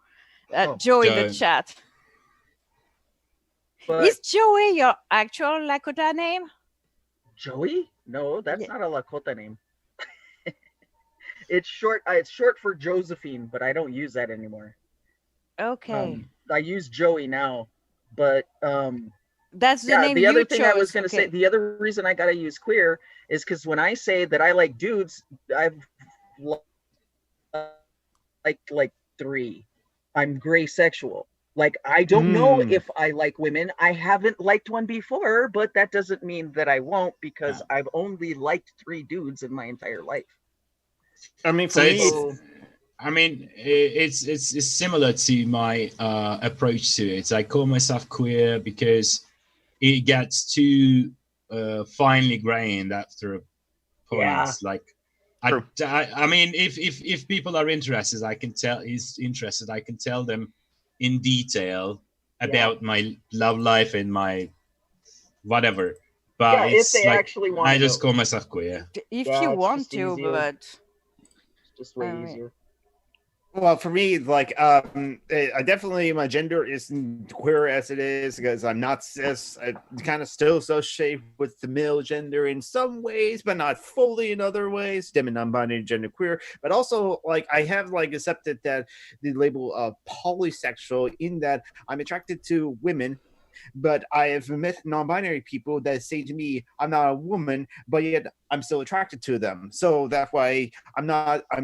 Oh. Joe in the Joe. chat. But Is Joey your actual Lakota name? Joey? No, that's Yeah. not a Lakota name. It's short for Josephine, but I don't use that anymore. Okay. I use Joey now, but That's the yeah, name the you other thing I was chose. going to Okay. say, the other reason I got to use queer is because when I say that I like dudes, I've like 3. I'm gray sexual. Like, I don't know if I like women. I haven't liked one before, but that doesn't mean that I won't, because I've only liked 3 dudes in my entire life. I mean, for So me, it's similar to my approach to it. I call myself queer because it gets too finely grained after a point. Yeah. Like, True. I mean, if people are interested, I can tell them in detail about my love life and my whatever. But Yeah, if it's they like actually want I to just know. call myself queer. If Yeah, you it's want just to, easier. but It's just way I mean- easier. well, for me, like, I definitely, my gender isn't queer as it is, because I'm not cis. I kind of still associate with the male gender in some ways, but not fully in other ways. Dim and non-binary, gender queer, but also, like, I have like accepted that the label of polysexual, in that I'm attracted to women. But I have met non-binary people that say to me, I'm not a woman, but yet I'm still attracted to them. So that's why I'm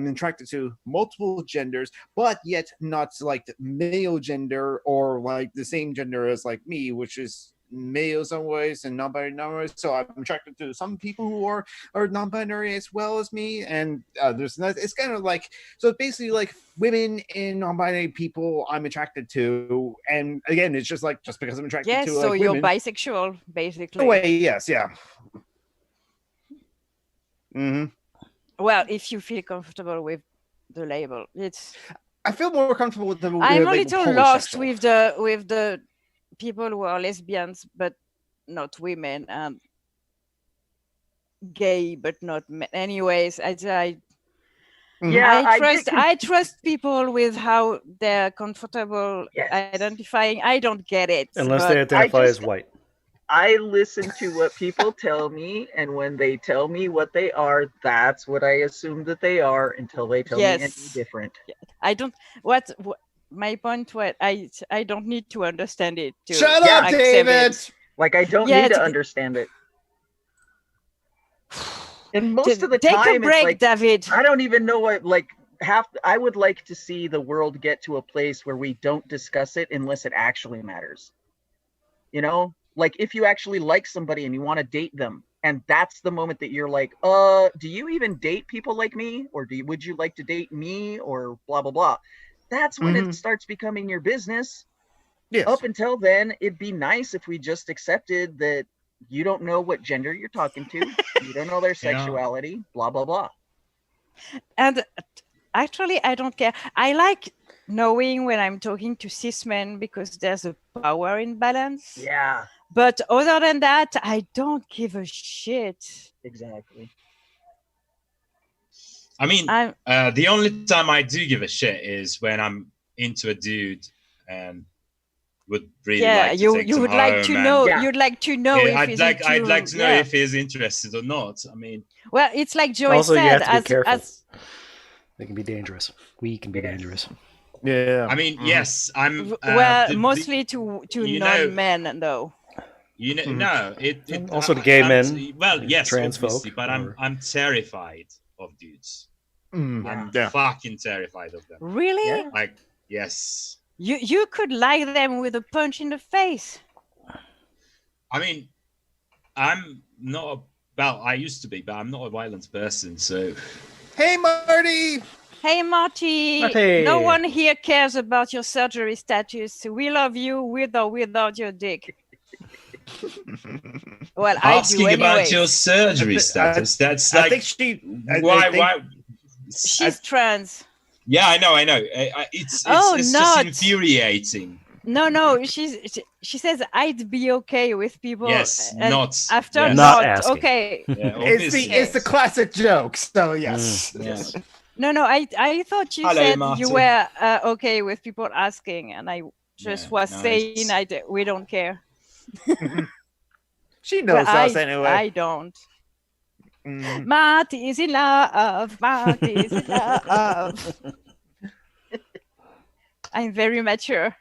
attracted to multiple genders, but yet not like the male gender or like the same gender as like me, which is male some ways and non-binary in other ways. So I'm attracted to some people who are non-binary as well as me, and it's kind of like, so it's basically like women and non-binary people I'm attracted to, and again, it's just like, just because I'm attracted yes, to so like you're women. bisexual, basically. In a way, yes, yeah. Well, if you feel comfortable with the label, I feel more comfortable with the I'm a label little lost polysexual. with the people who are lesbians but not women, and gay but not men. Anyways, Yeah, I trust people with how they're comfortable identifying. I don't get it Unless but they identify as white. I listen to what people tell me, and when they tell me what they are, that's what I assume that they are until they tell me anything different. I don't. What my point? What I don't need to understand it. To Shut up, accept David. it. Like, I don't need to understand it. And most of the Take time, a break, it's like, David. I don't even know what, like, I would like to see the world get to a place where we don't discuss it unless it actually matters. You know, like, if you actually like somebody and you want to date them, and that's the moment that you're like, do you even date people like me, or would you like to date me, or blah blah blah? That's when it starts becoming your business. Yes. Up until then, it'd be nice if we just accepted that you don't know what gender you're talking to, you don't know their sexuality, blah blah blah. And actually, I don't care. I like knowing when I'm talking to cis men because there's a power imbalance. Yeah, But other than that, I don't give a shit. exactly. I mean, I'm the only time I do give a shit is when I'm into a dude and would really like to take you some would like to home know. Yeah. You'd like to know if I'd he's like to know yeah. if he's interested or not. I mean, Well, it's like Joey Also, you said. have to be careful. As They can be dangerous. We can be dangerous. Yeah. I mean, yes, I'm. mostly to you know- non-men though. You know, Mhm. no, it Also to gay men, Well, yes, trans obviously, folk, but or- I'm terrified of dudes. I'm Yeah. fucking terrified of them. Really? Yeah. Like, yes. You could like them with a punch in the face. I mean, I'm not. Well, I used to be, but I'm not a violent person. So, Hey, Marty. Hey Marty, Marty. no one here cares about your surgery status. We love you with or without your dick. Well, asking I do about anyway. your surgery status. That's like I think she. I why? think- Why? She's trans. Yeah, I know. It's just not. infuriating. No, she says I'd be okay with people. Yes, and not after yes. Not not asking. okay. Yeah, It's obviously. the classic joke. So yes. Yes. No, I thought you Hello, said Marty. you were okay with people asking, and I just Yeah, was no, saying it's- we don't care. She knows Well, us anyway. I don't. Mhm. Marty is in love. Marty is in love. I'm very mature.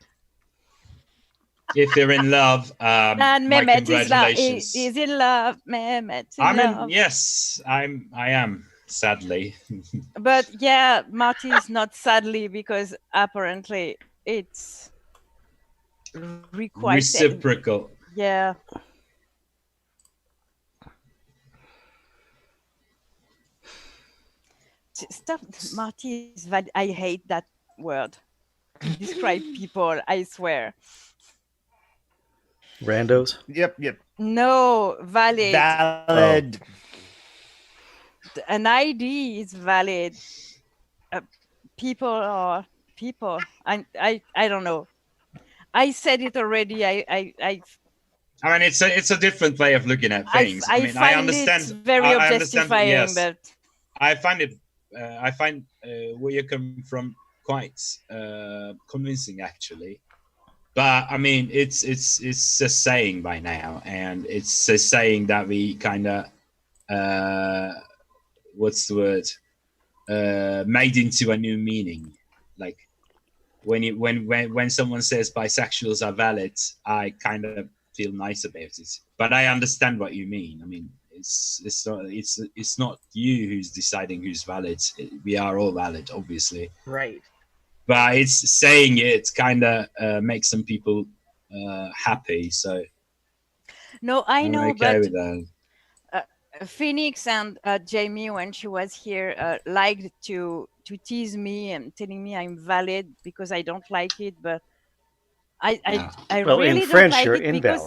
If you're in love, And my Mehmet congratulations. is in love. Mehmet's in I love. mean, yes, I am. Sadly, But yeah, Marty is not sadly because apparently it's required. reciprocal. Yeah. Stuff. Marty is valid. I hate that word. To describe people. I swear. Randos. Yep. No, valid. Valid. An ID is valid. People are people. I don't know. I said it already. I mean, it's a different way of looking at things. I mean, I find understand. it very I understand, objectifying, yes. but I find it. I find where you're coming from quite convincing, actually. But I mean, it's a saying by now, and it's a saying that we kind of what's the word? Made into a new meaning. Like when someone says bisexuals are valid, I kind of feel nice about it. But I understand what you mean. I mean, it's not you who's deciding who's valid. We are all valid, obviously. Right. But it's saying it kind of makes some people happy. So no, I I'm know. okay But with that. Phoenix and Jamie, when she was here, liked to tease me and telling me I'm valid because I don't like it. But I Well, really in French, don't like you're it because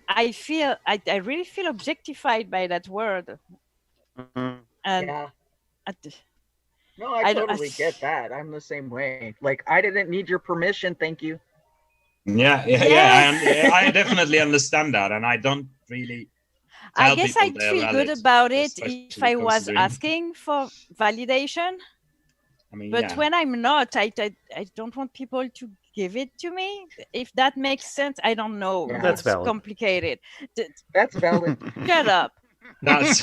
invalid. I really feel objectified by that word. Mhm. And Yeah. at- No, I I don't- totally get that. I'm the same way. Like, I didn't need your permission. Thank you. Yeah. Yes. I definitely understand that, and I don't really. I tell guess people I'd they're feel valid, good about it especially if I was considering- asking for validation. I mean, But yeah. when I'm not, I don't want people to give it to me. If that makes sense, I don't know. Yeah. That's It's valid. complicated. That's valid. Shut up. That's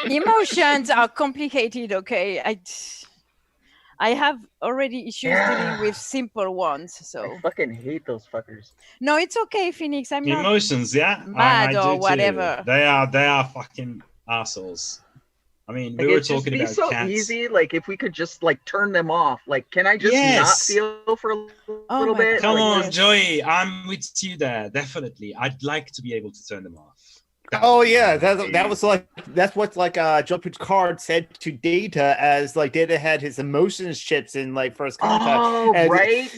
Emotions are complicated, okay? I have already issues dealing with simple ones, I so fucking hate those fuckers. no, it's okay, Phoenix. I'm not. emotions, yeah. mad I do or too. whatever. They are fucking assles. I mean, Like, we were it'd just talking be about so cats. easy. Like, if we could just like turn them off. Like, can I just Yes. not feel for a Oh little my bit? Come God, on, yes. Joey. I'm with you there. Definitely. I'd like to be able to turn them off. Oh yeah, that was like that's what like Joe Picard said to Data as like Data had his emotions chips in like first contact. Oh, and, right.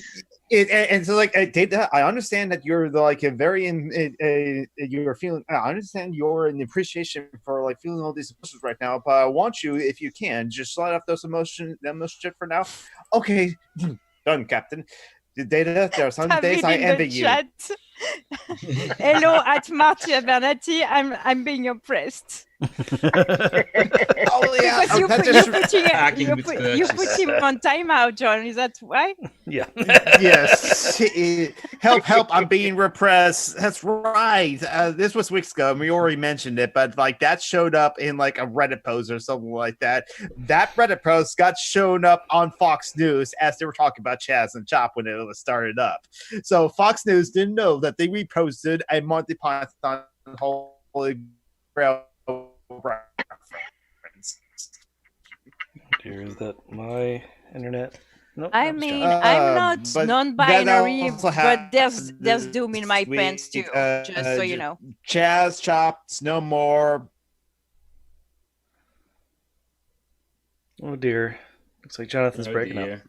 And so, like, Data, I understand that you're like a very you're feeling. I understand you're in appreciation for like feeling all these emotions right now. But I want you, if you can, just slide off those emotions, that emotion for now. Okay, done, Captain. Data, there are some days David I in the envy you. chat. Hello at Marty Abernathy. I'm being oppressed. Oh yeah, Because you put him on timeout, John. Is that why? Yeah. Yes. Help, I'm being repressed. That's right. This was weeks ago, and we already mentioned it, but like that showed up in like a Reddit post or something like that. That Reddit post got shown up on Fox News as they were talking about Chaz and Chop when it was started up. So Fox News didn't know that they reposted a Monty Python Holy Grail reference. Dear, is that my internet? Nope. I that's mean, John. I'm not but non-binary, that also but there's happened doom in my this pants too. week. Just so you know. Chaz Chops no more. Oh dear. Looks like Jonathan's breaking up.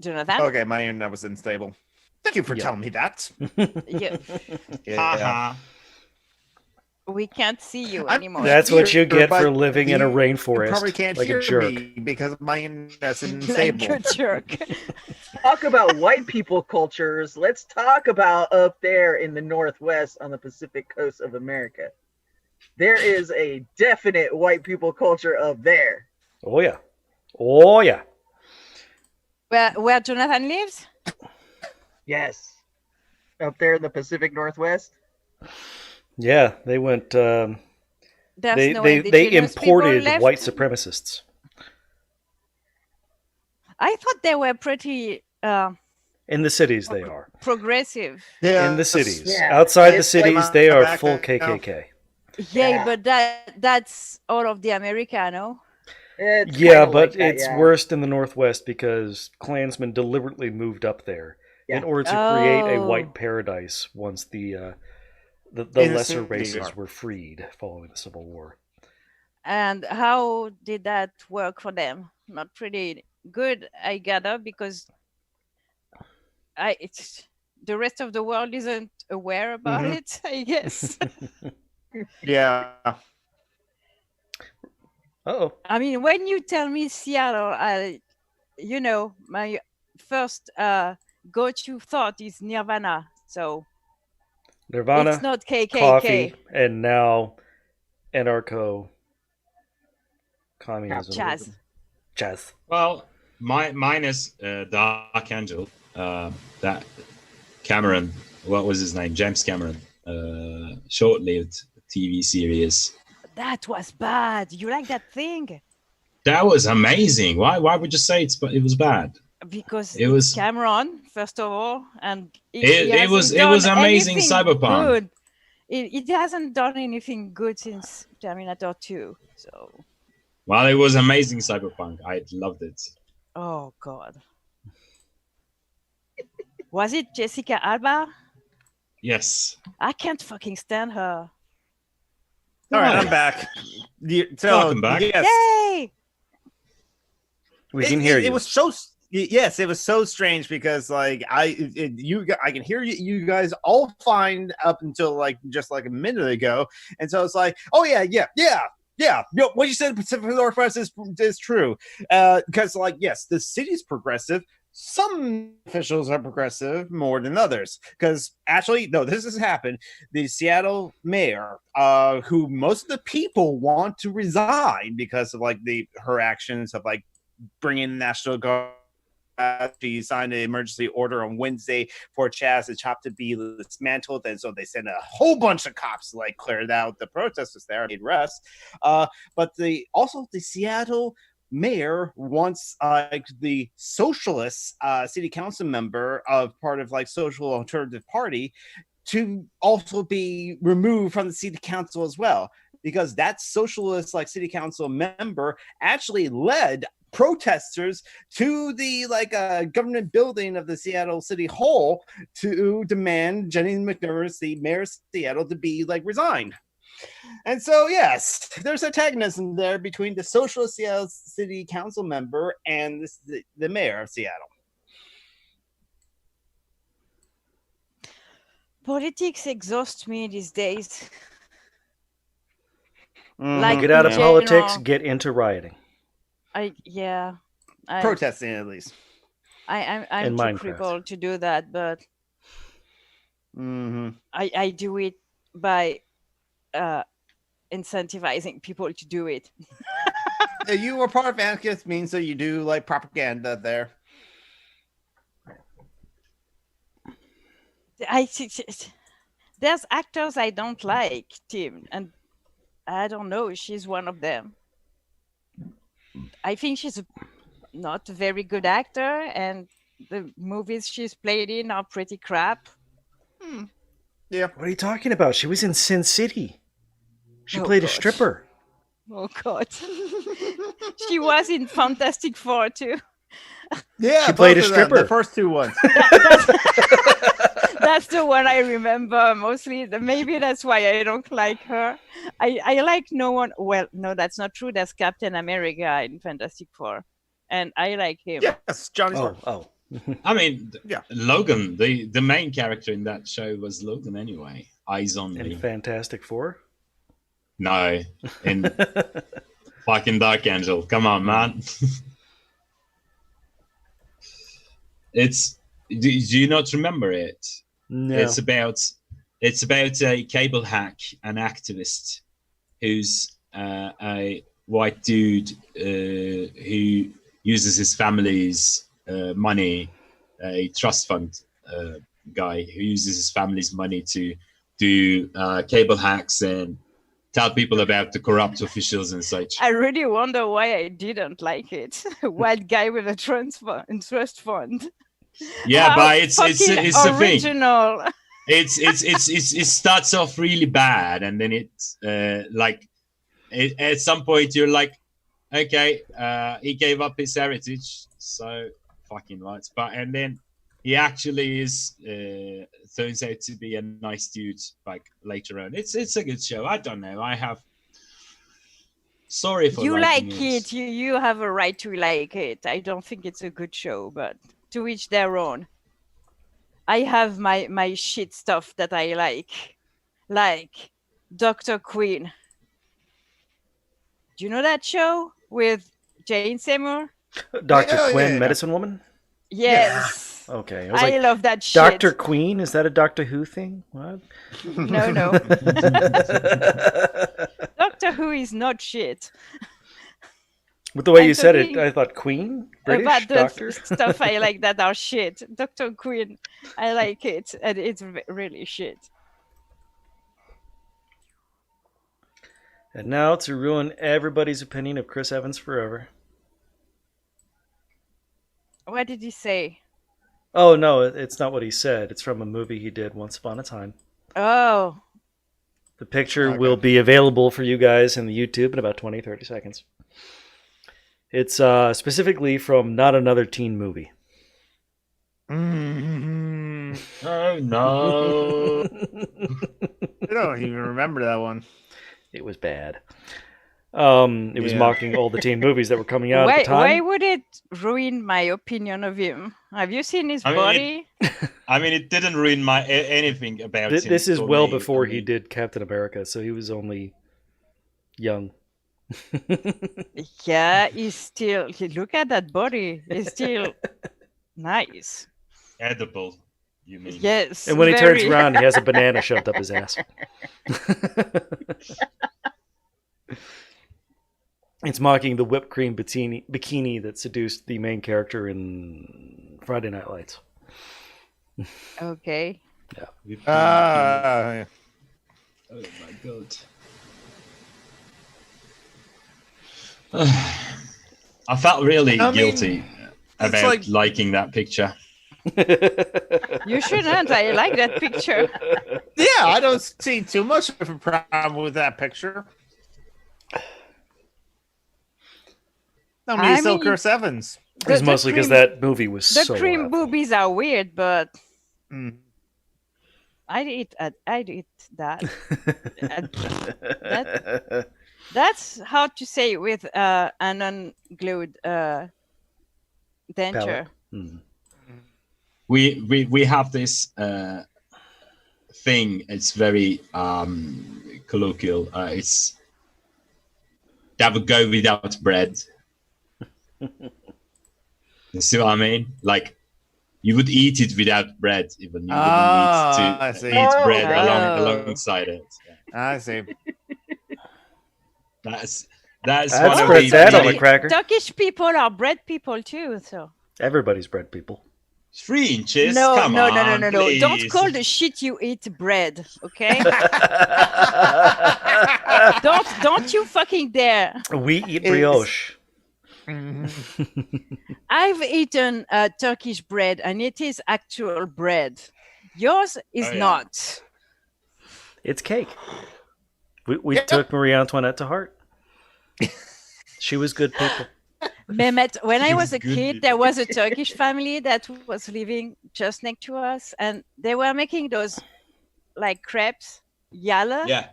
Jonathan. Okay, my internet was unstable. Thank you for telling me that. Yeah. Yeah. We can't see you I'm anymore. That's what you get for but living in a you rainforest. probably can't like hear a jerk. me because my internet's like unstable. a jerk. Talk about white people cultures. Let's talk about up there in the Northwest on the Pacific coast of America. There is a definite white people culture up there. Oh yeah. Oh yeah. Where Jonathan lives? Yes. Up there in the Pacific Northwest. Yeah, they went. There's They no they indigenous people imported left? white supremacists. I thought they were pretty In the cities, they are. progressive. In the cities, Yeah. outside the It's like cities, they are back full now. KKK. Yeah, Yeah. but that's all of the Americano. It's Yeah, kinda but like that, it's yeah. worse in the Northwest because Klansmen deliberately moved up there in Yeah. order to create a Oh. white paradise once the In the lesser city, races yeah. were freed following the Civil War. And how did that work for them? Not pretty good, I gather, because the rest of the world isn't aware about Mhm. it, I guess. Yeah. Oh, I mean, when you tell me Seattle, my first go-to thought is Nirvana. So it's Nirvana, not KKK. coffee, and now anarcho-communism. Chaz. Chaz. Well, mine is Dark Angel. That Cameron, what was his name? James Cameron. Short-lived TV series. That was bad. You like that thing? That was amazing. Why would you say it was bad? Because It it's was- Cameron, first of all, and It was amazing cyberpunk. Good. It hasn't done anything good since Terminator 2. So, Well, it was amazing cyberpunk. I loved it. oh god, was it Jessica Alba? Yes. I can't fucking stand her. All right, I'm back. Welcome back. Yes, Yay! We can hear you. It was so. Yes, it was so strange because like I can hear you guys all fine up until like just like a minute ago, and so it's like, oh yeah. Yo, what you said in Pacific Northwest is true, because like yes, the city's progressive. Some officials are progressive more than others, because actually, no, this has happened. The Seattle mayor, who most of the people want to resign because of like her actions of like bringing the National Guard. She signed an emergency order on Wednesday for Chaz and Chop to be dismantled, and so they sent a whole bunch of cops to like clear out the protesters there, made rest. But the Seattle mayor wants the socialist city council member of part of like Social Alternative Party to also be removed from the city council as well, because that socialist like city council member actually led protesters to the government building of the Seattle City Hall to demand Jenny McNichols, the mayor of Seattle, to be like resigned. And so yes, there's antagonism there between the socialist Seattle City Council member and the mayor of Seattle. Politics exhausts me these days. Mhm. Get out of in politics, general, get into rioting. I Protesting at least. I'm In too Minecraft. crippled to do that, but Mm-hmm. I do it by incentivizing people to do it. You were part of anarchist means that you do like propaganda there. There's actors I don't like, Tim, and I don't know. She's one of them. I think she's not a very good actor, and the movies she's played in are pretty crap. Yeah. What are you talking about? She was in Sin City. She Oh, played a gosh. stripper. Oh God, she was in Fantastic Four too. Yeah, She played both a of them, stripper. the first two ones. That's the one I remember mostly. Maybe that's why I don't like her. I like no one. Well, no, that's not true. There's Captain America in Fantastic Four, and I like him. Yes, Johnny Storm. Oh. I mean, Yeah. Logan, the main character in that show was Logan anyway. Eyes on In me. Fantastic Four? No, in fucking Dark Angel. Come on, man. Do you not remember it? No. It's about a cable hack, an activist who's a white dude who uses his family's money, a trust fund guy who uses his family's money to do cable hacks and tell people about the corrupt officials and such. I really wonder why I didn't like it. White guy with a trust fund. Yeah, How but it's the fucking thing. original. It starts off really bad, and then it's at some point you're like, okay, he gave up his heritage, so fucking right. And then he actually is turns out to be a nice dude. Like later on, it's a good show. I don't know. Sorry for You liking like it. You have a right to like it. I don't think it's a good show, but to each their own. I have my shit stuff that I like Dr. Queen. Do you know that show with Jane Seymour? Dr. Yeah, Quinn, yeah. Medicine Woman? Yes. Okay. I was I like, love that shit. Dr. Queen? Is that a Doctor Who thing? What? No. Doctor Who is not shit. With the way I'm you said it, talking I thought Queen? British About the doctor? stuff I like that are shit. Dr. Queen, I like it, and it's really shit. And now to ruin everybody's opinion of Chris Evans forever. What did he say? Oh, no, it's not what he said. It's from a movie he did once upon a time. Oh, The picture Okay. will be available for you guys in the YouTube in about 20, 30 seconds. It's specifically from Not Another Teen Movie. Mm-hmm. Oh no! I don't even remember that one. It was bad. It was Yeah. mocking all the teen movies that were coming out at the why time. would it ruin my opinion of him? Have you seen his I mean, body? I mean, it didn't ruin anything about him. This is for well me. before I he mean, did Captain America, so he was only young. Yeah, he's still. Look at that body. He's still nice. edible. You mean? Yes. And when he turns very. around, he has a banana shoved up his ass. It's mocking the whipped cream bikini that seduced the main character in Friday Night Lights. Okay. Yeah. Oh my god. I felt really I mean, guilty about like- liking that picture. You shouldn't. I like that picture. Yeah, I don't see too much of a problem with that picture. I mean, I still mean- Chris Evans. It's mostly because that movie was The so cream awful. boobies are weird, but Mm. I'd eat that. That's hard to say with an unglued denture. Hmm. We have this thing. It's very colloquial. It's that would go without bread. You see what I mean? Like you would eat it without bread, even you wouldn't I need see. to eat bread Oh. alongside it. I see. That's I'd one of spread the that on a really- cracker. Turkish people are bread people too, so. Everybody's bread people. 3 inches. No, Come no, on, no, no, no, no. Don't please. call the shit you eat bread, okay? Don't you fucking dare. We eat brioche. I've eaten Turkish bread and it is actual bread. Yours is Oh, yeah. not. It's cake. We Yeah. took Marie Antoinette to heart. She was good people. Mehmet, when I She was was a good kid, people. there was a Turkish family that was living just next to us, and they were making those like crepes, yalla. Yeah.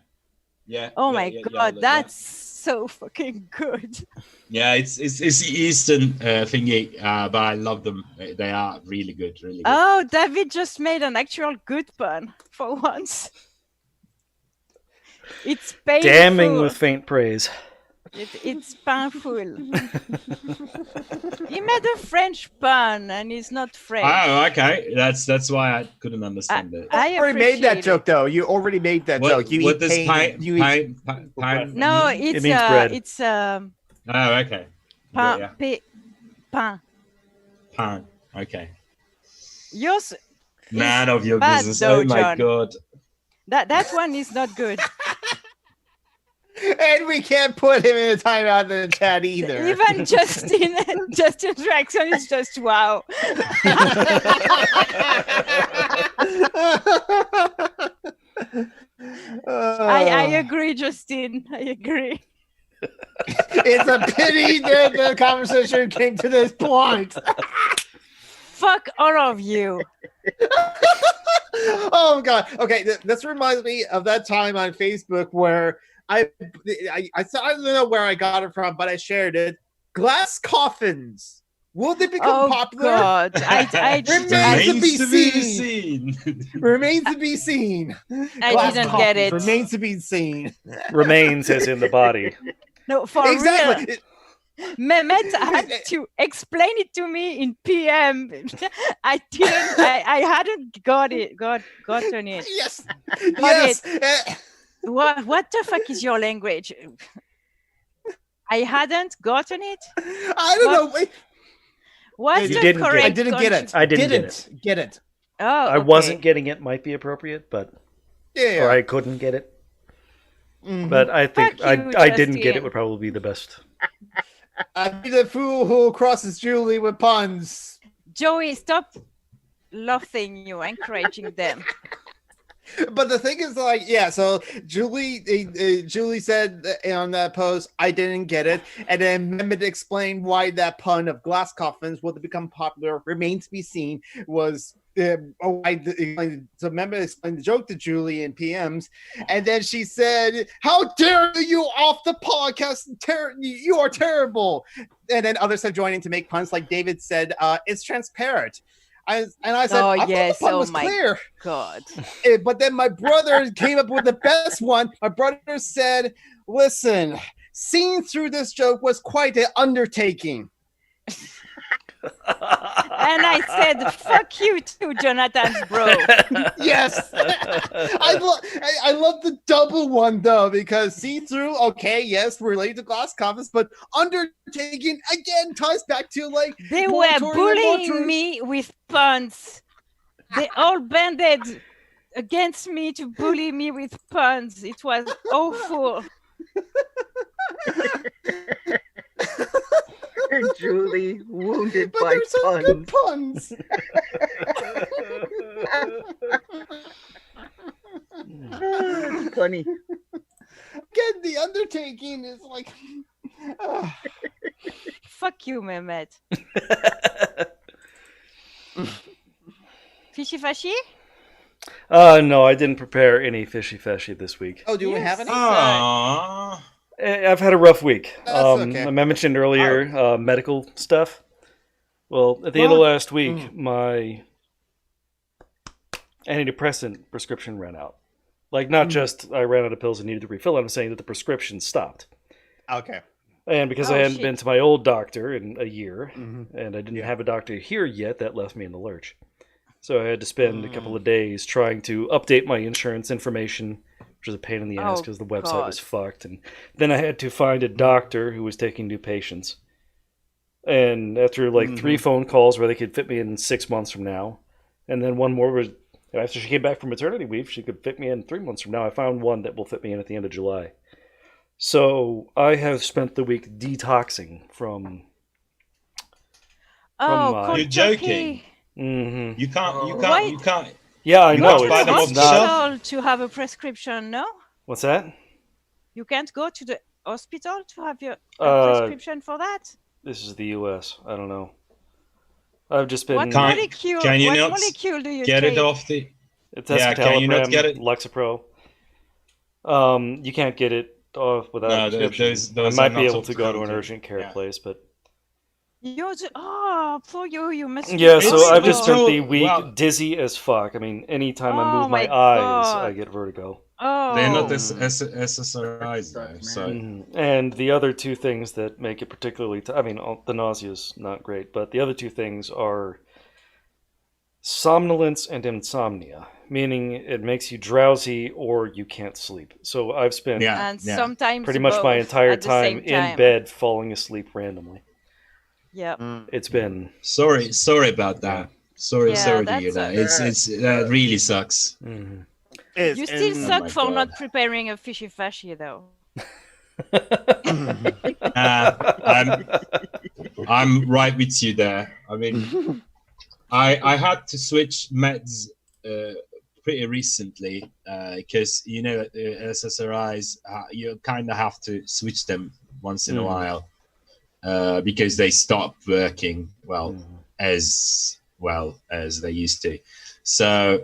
Yeah. Oh yeah, my yeah, god, yeah, that's so fucking good. Yeah, it's Eastern thingy, but I love them. They are really good, really good. Oh, David just made an actual good pun for once. It's painful. Damning with faint praise. It's painful. He made a French pun, and he's not French. Oh, okay. That's why I couldn't understand it. I You already made that appreciate joke, it. though. You already made that joke. You what eat does pain. You eat. pine? No, It it's means bread. it's Oh, okay. pain, Yeah, pain. pine. Okay. Yours, None of your bad business. though, Oh my John. god. that one is not good. And we can't put him in a timeout in the chat either. Even Justin's reaction is just wow. I agree, Justin. I agree. It's a pity that the conversation came to this point. Fuck all of you. Oh god. Okay, this reminds me of that time on Facebook where I don't know where I got it from, but I shared it. Glass coffins. Will they become Oh popular? God, Remains to be seen. Remains to be seen. I Glass didn't coffins get it. Remains to be seen. Remains as in the body. No, for real. Exactly. Mehmet had to explain it to me in PM. I didn't. I hadn't gotten it. Yes. Got Yes. What the fuck is your language? I hadn't gotten it. I don't know. Wait. What's You the didn't get it. correct? I didn't get it. I didn't get it. Oh, I okay. wasn't getting it might be appropriate, but Yeah. or I couldn't get it. Mhm. But I think Fuck you, I didn't get it Justin. would probably be the best. I'd be the fool who crosses Julie with puns. Joey, stop laughing. You encouraging them. But the thing is, like, yeah. So Julie said on that post, "I didn't get it," and then Mehmet explained why that pun of glass coffins will become popular. Remains to be seen. Was so Mehmet explained the joke to Julie in PMs, and then she said, "How dare you off the podcast? You are terrible." And then others have joined in to make puns. Like David said, "It's transparent." I said, Oh, I thought yes. the pun Oh, was my clear. God. But then my brother came up with the best one. My brother said, "Listen, seeing through this joke was quite an undertaking." And I said, "Fuck you too, Jonathan's bro." Yes, I love the double one though, because see through, okay, yes, related to glass coffins, but undertaking again ties back to like They were moratorium, bullying moratorium. me with puns. They all banded against me to bully me with puns. It was awful. Julie wounded But by they're so puns. good puns. It's funny. Again, the undertaking is like. Fuck you, Mehmet. Fishy fashy? No, I didn't prepare any fishy fashy this week. Oh, do we Yes. have any? Aww. I've had a rough week. That's okay. I mentioned earlier medical stuff. Well, at the end of last week, my antidepressant prescription ran out. Like, not just I ran out of pills and needed to refill it. I'm saying that the prescription stopped. Okay. And because I hadn't been to my old doctor in a year, and I didn't have a doctor here yet, that left me in the lurch. So I had to spend a couple of days trying to update my insurance information, which was a pain in the ass because the website was fucked. And then I had to find a doctor who was taking new patients. And after like 3 phone calls where they could fit me in 6 months from now, and then one more was after she came back from maternity leave, she could fit me in 3 months from now. I found one that will fit me in at the end of July. So I have spent the week detoxing from. You're joking. Mm-hmm. You can't. Yeah, I know. Go to buy the them off the hospital to have a prescription, no? What's that? You can't go to the hospital to have your prescription for that? This is the U.S. I don't know. I've just been. What molecule? Can you what not molecule do you get take? it off the? It's can you not get it? Lexapro. You can't get it off without a prescription. Those I might be able to go to an urgent care place, but. Poor you! You must. Yeah, so I've just spent the week dizzy as fuck. I mean, anytime I move my eyes, I get vertigo. Oh, they're not SSRIs though. So. And the other two things that make it particularly, the nausea's not great, but the other two things are somnolence and insomnia, meaning it makes you drowsy or you can't sleep. So I've spent sometimes pretty much my entire time in bed falling asleep randomly. Yeah, it's been sorry about that. Sorry to hear that. It's really sucks. Mm-hmm. You still suck for not preparing a fishy fashy though. I'm right with you there. I mean, I had to switch meds pretty recently because SSRIs you kind of have to switch them once in a while. Because they stop working as they used to. So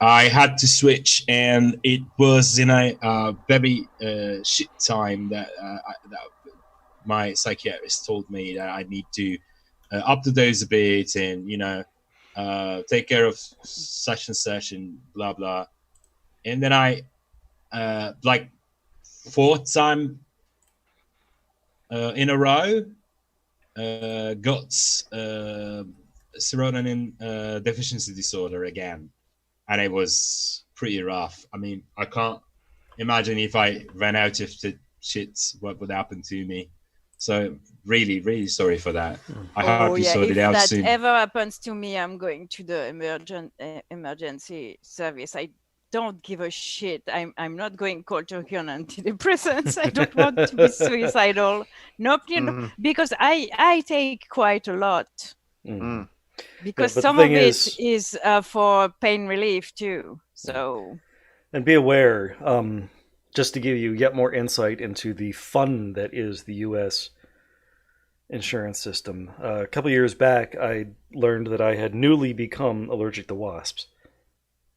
I had to switch, and it was in a very shit time that my psychiatrist told me that I need to up the dose a bit and, take care of such and blah, blah. And then I, fourth time in a row, got serotonin deficiency disorder again, and it was pretty rough. I mean, I can't imagine if I ran out of the shit, what would happen to me. So really, really sorry for that. I hope you sort it out soon. If that ever happens to me, I'm going to the emergency service. I don't give a shit. I'm not going cold turkey on antidepressants. I don't want to be suicidal. Nope, because I take quite a lot. Because some of it is for pain relief too. So, and be aware, just to give you yet more insight into the fun that is the U.S. insurance system. A couple years back, I learned that I had newly become allergic to wasps.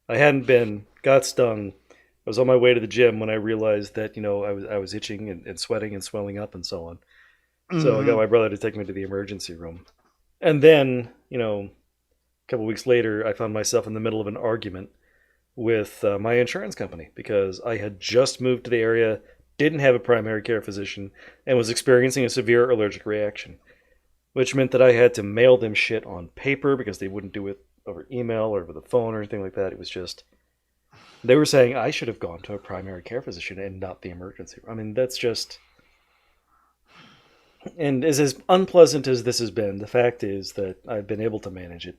I hadn't been, got stung. I was on my way to the gym when I realized that, I was itching and sweating and swelling up and so on. So I got my brother to take me to the emergency room. And then, a couple weeks later, I found myself in the middle of an argument with my insurance company because I had just moved to the area, didn't have a primary care physician, and was experiencing a severe allergic reaction, which meant that I had to mail them shit on paper because they wouldn't do it over email or over the phone or anything like that. It was just, they were saying I should have gone to a primary care physician and not the emergency room. I mean, that's just, and as unpleasant as this has been, the fact is that I've been able to manage it.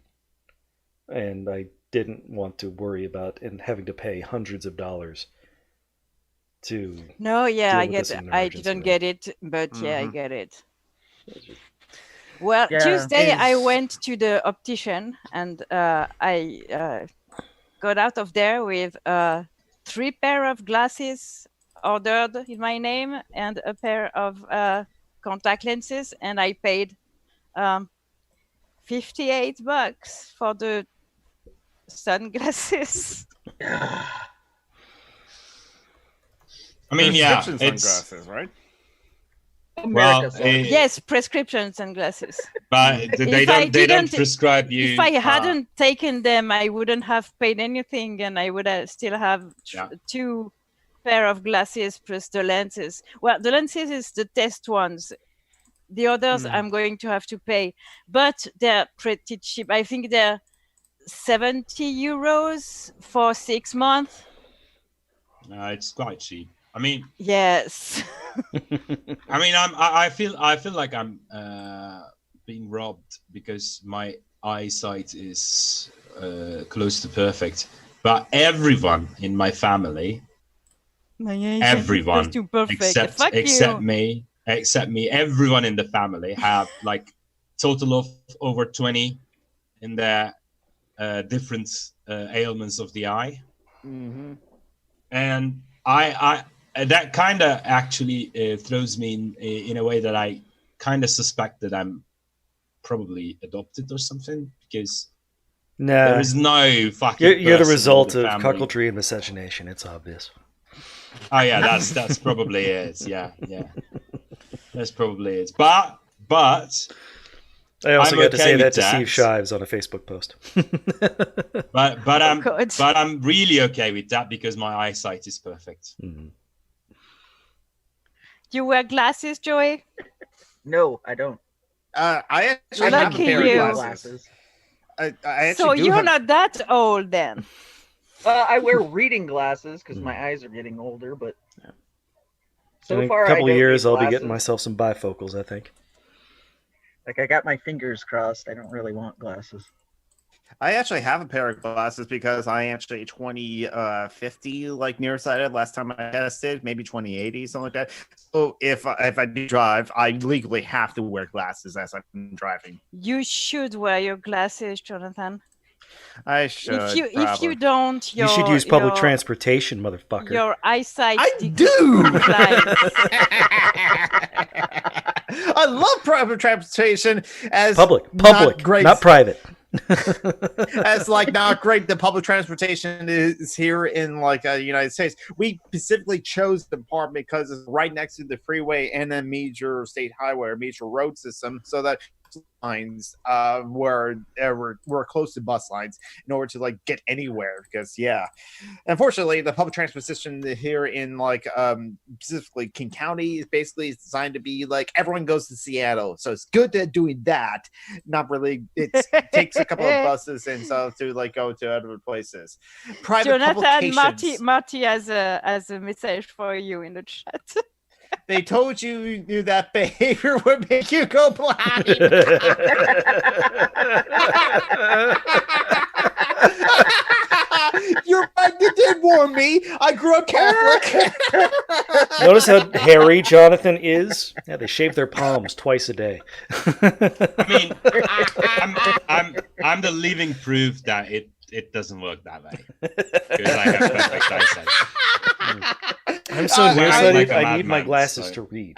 And I didn't want to worry about and having to pay hundreds of dollars to. No, yeah, I get it. I didn't get it, but yeah, I get it. Well, Tuesday I went to the optician and I got out of there with 3 pair of glasses ordered in my name and a pair of contact lenses, and I paid $58 for the sunglasses. I mean, sunglasses, right? America, Yes, prescriptions and glasses. but they don't prescribe you. If I hadn't taken them, I wouldn't have paid anything, and I would still have 2 pair of glasses plus the lenses. Well, the lenses is the test ones. The others I'm going to have to pay, but they're pretty cheap. I think they're 70 euros for 6 months. It's quite cheap. I mean, yes. I mean, I feel like I'm being robbed because my eyesight is close to perfect. But everyone in my family, everyone except me, everyone in the family have like total of over 20 in their different ailments of the eye. And I that kind of actually throws me in a way that I kind of suspect that I'm probably adopted or something, because there is no fucking. You're the result of cuckoldry and miscegenation. It's obvious. Oh yeah, that's probably it. Yeah, that's probably it. But I also got to say that to Steve Shives on a Facebook post. but I'm really okay with that because my eyesight is perfect. You wear glasses, Joey? No, I don't. I actually have a pair of glasses. I so you're not that old then? I wear reading glasses because my eyes are getting older, but so in far, a couple of years, I'll be glasses. getting myself some bifocals, I think. Like, I got my fingers crossed. I don't really want glasses. I actually have a pair of glasses because I actually 20/50 like nearsighted last time I tested, maybe 20/80, something like that. So if I do drive, I legally have to wear glasses as I'm driving. You should wear your glasses, Jonathan. I should. If you don't, you should use public transportation, motherfucker. Your eyesight. I do. I love private transportation as public, not private. As like not great the public transportation is here in like the United States. We specifically chose the part because it's right next to the freeway and then major state highway or major road system, so that lines were close to bus lines in order to like get anywhere. Because unfortunately the public transportation here in like specifically King County is basically designed to be like everyone goes to Seattle, so it's good at doing that. Not really. It takes a couple of buses and stuff to like go to other places. Private Jonathan, Marty has a message for you in the chat. They told you knew that behavior would make you go blind. You're right, you did warn me. I grew up Catholic. Notice how hairy Jonathan is? Yeah, they shave their palms twice a day. I mean, I'm the living proof that it doesn't work that way. Because I have perfect eyesight. I'm so nearsighted, I need my glasses to read.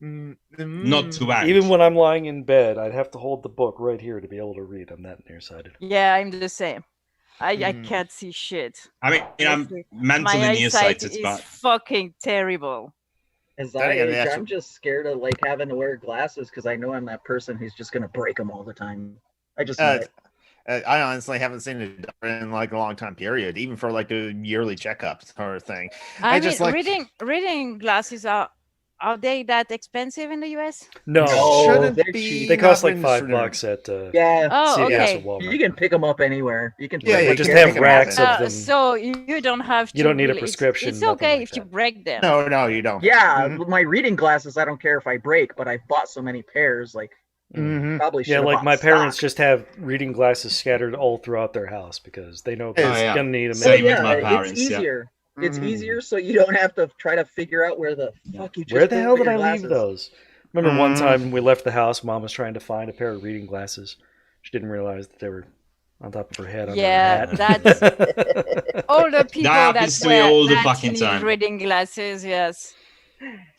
Not to act. Even when I'm lying in bed, I'd have to hold the book right here to be able to read. I'm that nearsighted. Yeah, I'm the same. I can't see shit. I mean, I'm mentally nearsighted, but fucking terrible. As I age, I'm just scared of like having to wear glasses because I know I'm that person who's just gonna break them all the time. I just know it. I honestly haven't seen it in like a long time period, even for like a yearly checkups or thing. I mean, just like reading glasses are they that expensive in the US? No, shouldn't be. They cost like $5 at CVS or Walmart. You can pick them up anywhere. You can. They just have racks of them. So you don't have to. You don't need a prescription. It's okay if you break them. No, you don't. Yeah, my reading glasses, I don't care if I break, but I've bought so many pairs, like. Probably should. Yeah, like my parents just have reading glasses scattered all throughout their house because they know they're gonna need them. Same with my parents. It's easier. It's easier, so you don't have to try to figure out where the fuck you just. Where the hell did I leave those? Remember one time we left the house, Mom was trying to find a pair of reading glasses. She didn't realize that they were on top of her head. Yeah, that's all the people that wear all the fucking time. Reading glasses. Yes.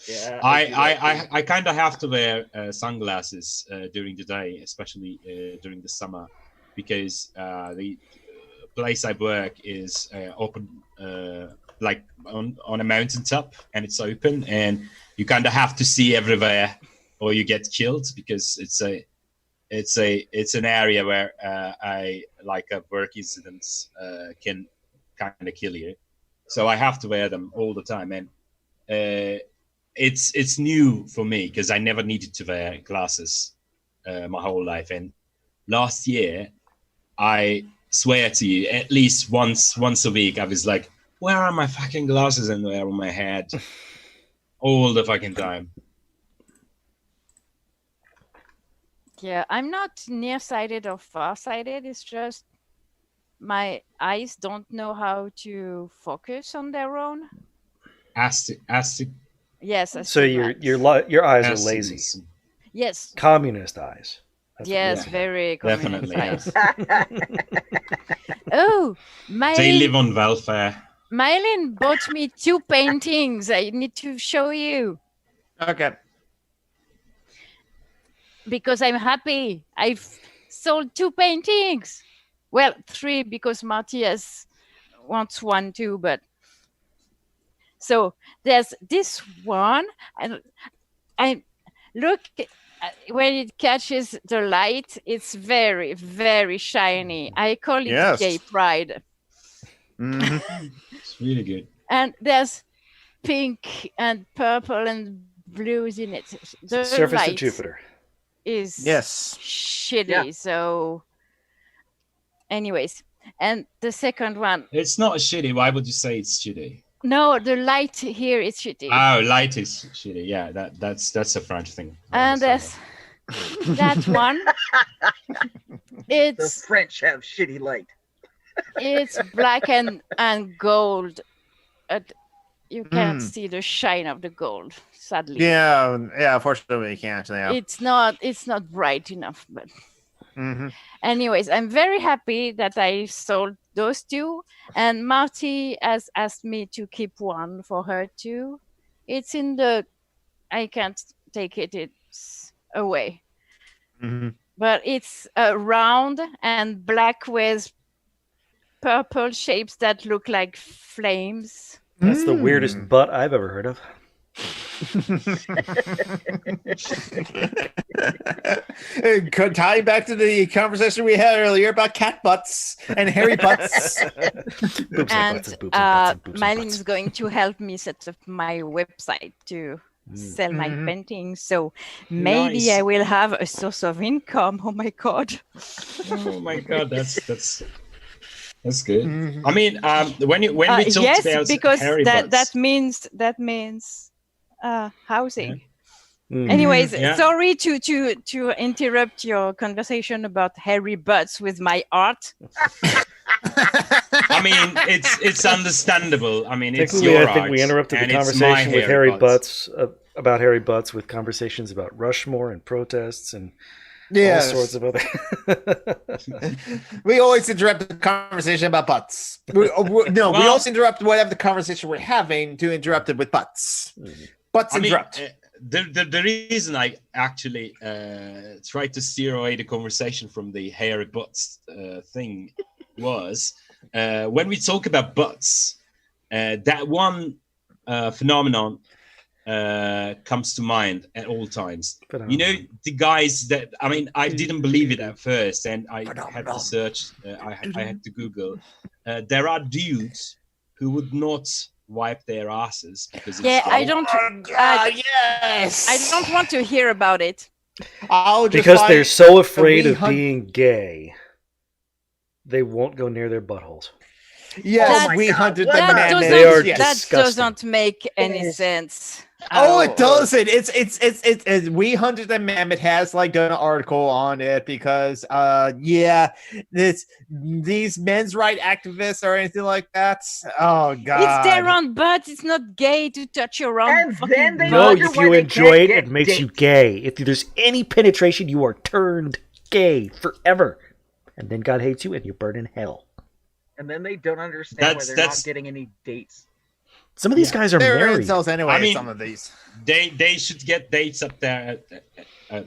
Yeah, I kind of have to wear sunglasses during the day, especially during the summer, because the place I work is open like on a mountaintop, and it's open, and you kind of have to see everywhere, or you get killed, because it's an area where work incidents can kind of kill you. So I have to wear them all the time, and it's new for me because I never needed to wear glasses my whole life. And last year, I swear to you, at least once a week, I was like, "Where are my fucking glasses?" And they're on my head all the fucking time. Yeah, I'm not nearsighted or farsighted. It's just my eyes don't know how to focus on their own. Yes. So your eyes are lazy. Astigmatism. Yes. Communist eyes. That's Yes, Yeah, very communist definitely, yeah. eyes. Oh, They live on welfare. Mylin bought me 2 paintings. I need to show you Okay. because I'm happy. I've sold 2 paintings. Well, 3 because Matthias wants 1 too, but so there's this one, and I look when it catches the light, it's very, very shiny. I call it Yes. gay pride. It's really good. And there's pink and purple and blues in it. The Surface of light Jupiter. is Yes. shitty. Yeah. So, anyways, and the second one, It's not shitty. Why would you say it's shitty? no, the light here is shitty. Oh, light is shitty. Yeah, that's a French thing. I And understand there's that one. The It's French have shitty light. it's black and gold. You can't see the shine of the gold, sadly. Yeah. Unfortunately, you can't. Yeah. It's not bright enough, but Mhm. anyways, I'm very happy that I sold those 2, and Marty has asked me to keep 1 for her too. It's in the, I can't take it, it's away, Mhm. but it's round and black with purple shapes that look like flames. That's the weirdest butt I've ever heard of. Tying back to the conversation we had earlier about cat butts and hairy butts. Boobs And butts boobs butts boobs Mylin butts. is going to help me set up my website to sell my paintings. So maybe Nice. I will have a source of income. Oh my god! Oh my god, that's good. I mean, when we talked Yes, about because hairy that butts, means housing. Mm. Anyways, Yeah. sorry to interrupt your conversation about hairy butts with my art. I mean, it's understandable. I mean, it's Technically, your I think art, we interrupted and the it's my conversation with hairy butts. about hairy butts with conversations about Rushmore and protests and Yes. all sorts of other. We always interrupt the conversation about butts. We always interrupt whatever the conversation we're having to interrupt it with butts. Butts I mean, interrupt. the reason I actually tried to steer away the conversation from the hairy butts thing was when we talk about butts, that one phenomenon comes to mind at all times. You know, the guys that, I mean, I didn't believe it at first, and I had to search, I had to Google. There are dudes who would not wipe their asses because it's I don't. Yes. I don't want to hear about it. Because they're so afraid of being gay, they won't go near their buttholes. Yes, Oh my we God. hunted the That man. They are Yes. That disgusting. doesn't make any sense. Oh, it doesn't. It's we hunted the mammoth has like done an article on it because these men's right activists or anything like that. Oh god. It's their own butt. It's not gay to touch your own And fucking then they butt. No, wonder if why you they enjoy can't it, get it makes you dates. gay. If there's any penetration, you are turned gay forever. And then God hates you and you burn in hell. And then they don't understand why they're That's- not getting any dates. Some of these guys are They're married. incels anyway. I mean- some of these. They should get dates up there.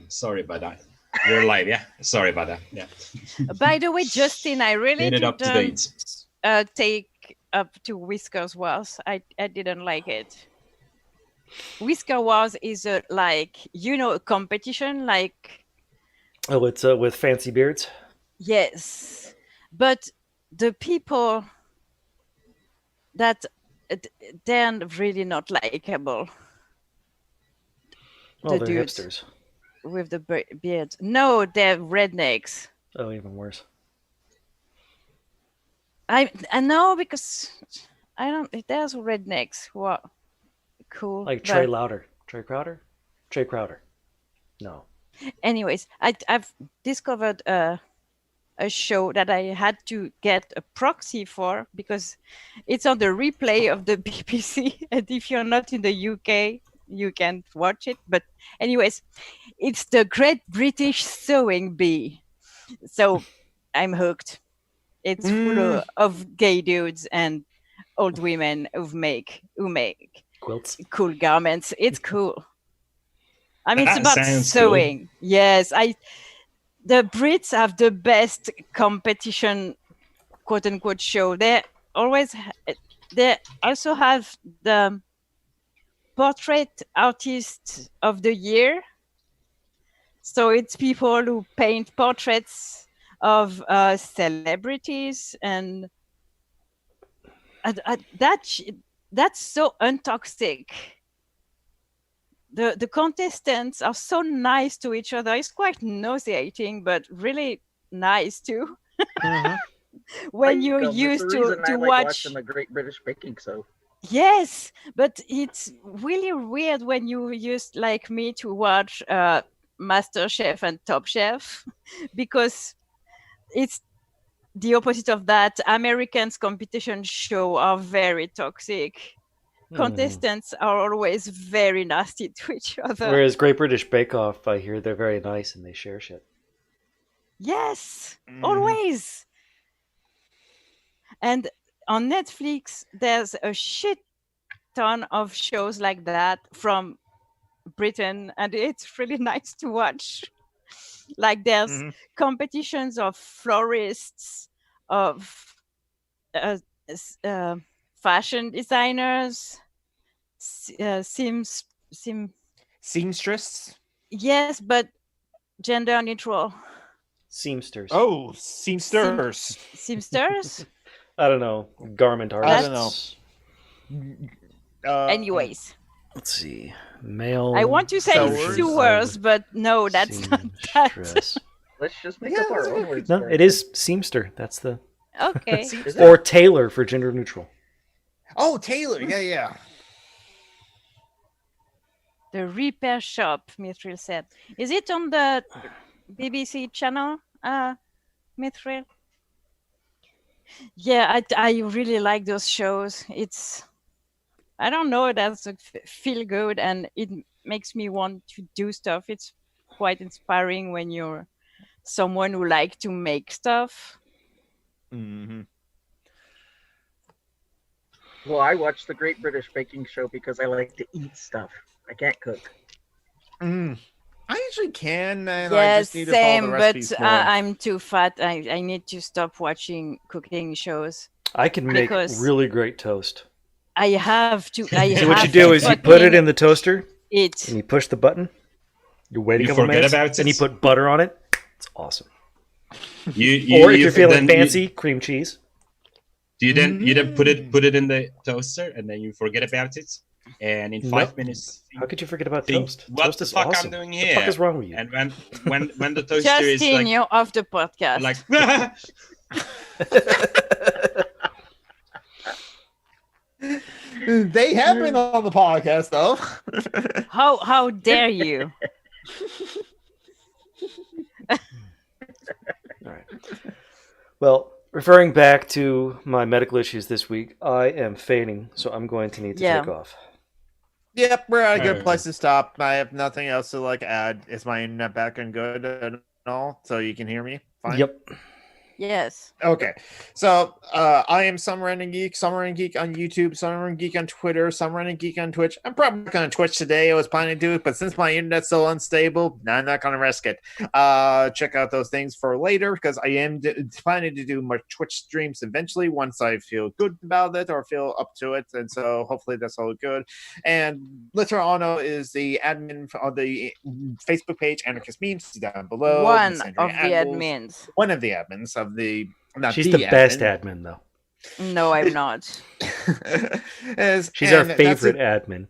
Sorry about that. You're live, yeah. Sorry about that. Yeah. By the way, Justin, I really Get it up to didn't date. take up to Whiskers Wars. I didn't like it. Whisker Wars is a a competition like. Oh, it's with fancy beards. Yes, but the people that they're really not likable. Oh, The they're dudes hipsters. with the beards. No, they're rednecks. Oh, even worse. I know because I don't. There's rednecks who are cool. Like but Trey Crowder? Trey Crowder. No. anyways, I've discovered a show that I had to get a proxy for because it's on the replay of the BBC, and if you're not in the UK, you can't watch it. But anyways, it's the Great British Sewing Bee. So I'm hooked. It's full of gay dudes and old women who make Quilts. cool garments. It's cool. I mean, it's That about sounds sewing. cool. Yes, the Brits have the best competition, quote unquote, show. They also have the portrait artist of the year. So it's people who paint portraits of celebrities, and that's so untoxic. The contestants are so nice to each other. It's quite nauseating, but really nice too. When you're used to watch watching the Great British Baking Show. Yes, but it's really weird when you used like me to watch Master Chef and Top Chef because it's the opposite of that. Americans' competition show are very toxic. Contestants are always very nasty to each other. Whereas Great British Bake Off, I hear they're very nice and they share shit. Yes, always. And on Netflix, there's a shit ton of shows like that from Britain, and it's really nice to watch. Like there's competitions of florists, of fashion designers, Seamstress. Yes, but gender neutral. Seamsters. Oh, seamsters. Seamsters? I don't know. Garment artists. I don't know. Anyways. Let's see. Male. I want to say sewers, but no, that's not that. Let's just make up our own words. No, it is seamster. That's the. Okay. Or tailor for gender neutral. Oh, tailor. Yeah. The repair shop, Mithril said. Is it on the BBC channel, Mithril? Yeah, I really like those shows. I don't know, that's feel good and it makes me want to do stuff. It's quite inspiring when you're someone who likes to make stuff. Well, I watch the Great British Baking Show because I like to eat stuff. I can't cook. I usually can, and Yeah, I just need to follow the recipes but more. I'm too fat. I need to stop watching cooking shows. I can make really great toast. I have to. So what you do is you put it in the toaster, and you push the button. You wait a couple minutes, and you put butter on it. It's awesome. Or if you're feeling fancy, cream cheese. Do you then put it in the toaster and then you forget about it, and in 5 minutes? How could you forget about toast? What toast the is fuck awesome. I'm doing here? What the fuck is wrong with you? And when the toaster Justin, is like, you're off the podcast. like They have been on the podcast, though. How dare you? All right. Well, referring back to my medical issues this week, I am fading, so I'm going to need to take off. Yep, we're at a good place to stop. I have nothing else to add. Is my internet back and good and all? So you can hear me? Fine. Yep. Yes. Okay, so I am Summer Running Geek on YouTube, Summer Running Geek on Twitter, Summer Running Geek on Twitch. I'm probably not going to Twitch today. I was planning to do it, but since my internet's so unstable, I'm not going to risk it. Check out those things for later because I am planning to do my Twitch streams eventually once I feel good about it or feel up to it, and so hopefully that's all good. And Literano is the admin on the Facebook page, Anarchist Memes down below. One Miss of Andrea the Adams. admins. One of the admins of the. Not She's the best admin. admin, though. No, I'm not. She's our favorite admin.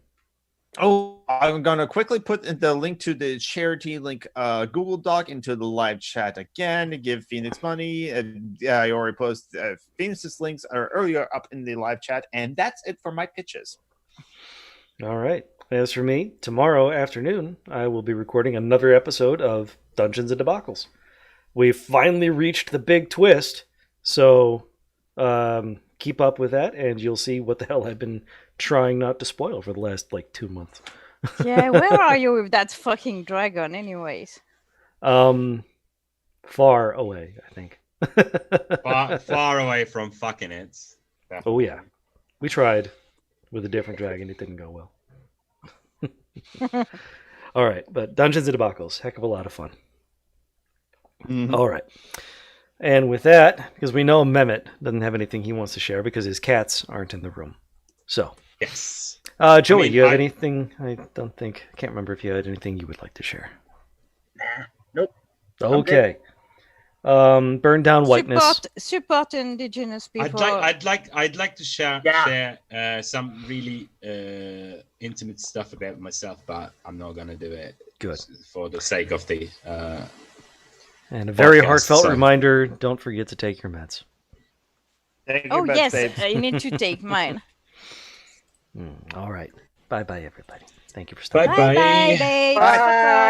Oh, I'm gonna quickly put the link to the charity link Google Doc into the live chat again to give Phoenix money. I already posted Phoenix's links are earlier up in the live chat, and that's it for my pitches. All right. As for me, tomorrow afternoon, I will be recording another episode of Dungeons and Debacles. We've finally reached the big twist, so keep up with that, and you'll see what the hell I've been trying not to spoil for the last, 2 months. Yeah, where are you with that fucking dragon, anyways? Far away, I think. Far away from fucking it. Oh, yeah. We tried with a different dragon. It didn't go well. All right, but Dungeons and Debacles, heck of a lot of fun. Mm-hmm. All right. And with that, because we know Mehmet doesn't have anything he wants to share because his cats aren't in the room. So, Yes. Joey, you have anything? I can't remember if you had anything you would like to share. Nope. Okay. Burn down whiteness. Support indigenous people. I'd like to share some really intimate stuff about myself, but I'm not gonna do it. Good. For the sake of the and a very podcast, heartfelt so. reminder: don't forget to take your meds. Oh yes, I need to take mine. All right. Bye, everybody. Thank you for stopping. Bye. Bye, babe. Bye.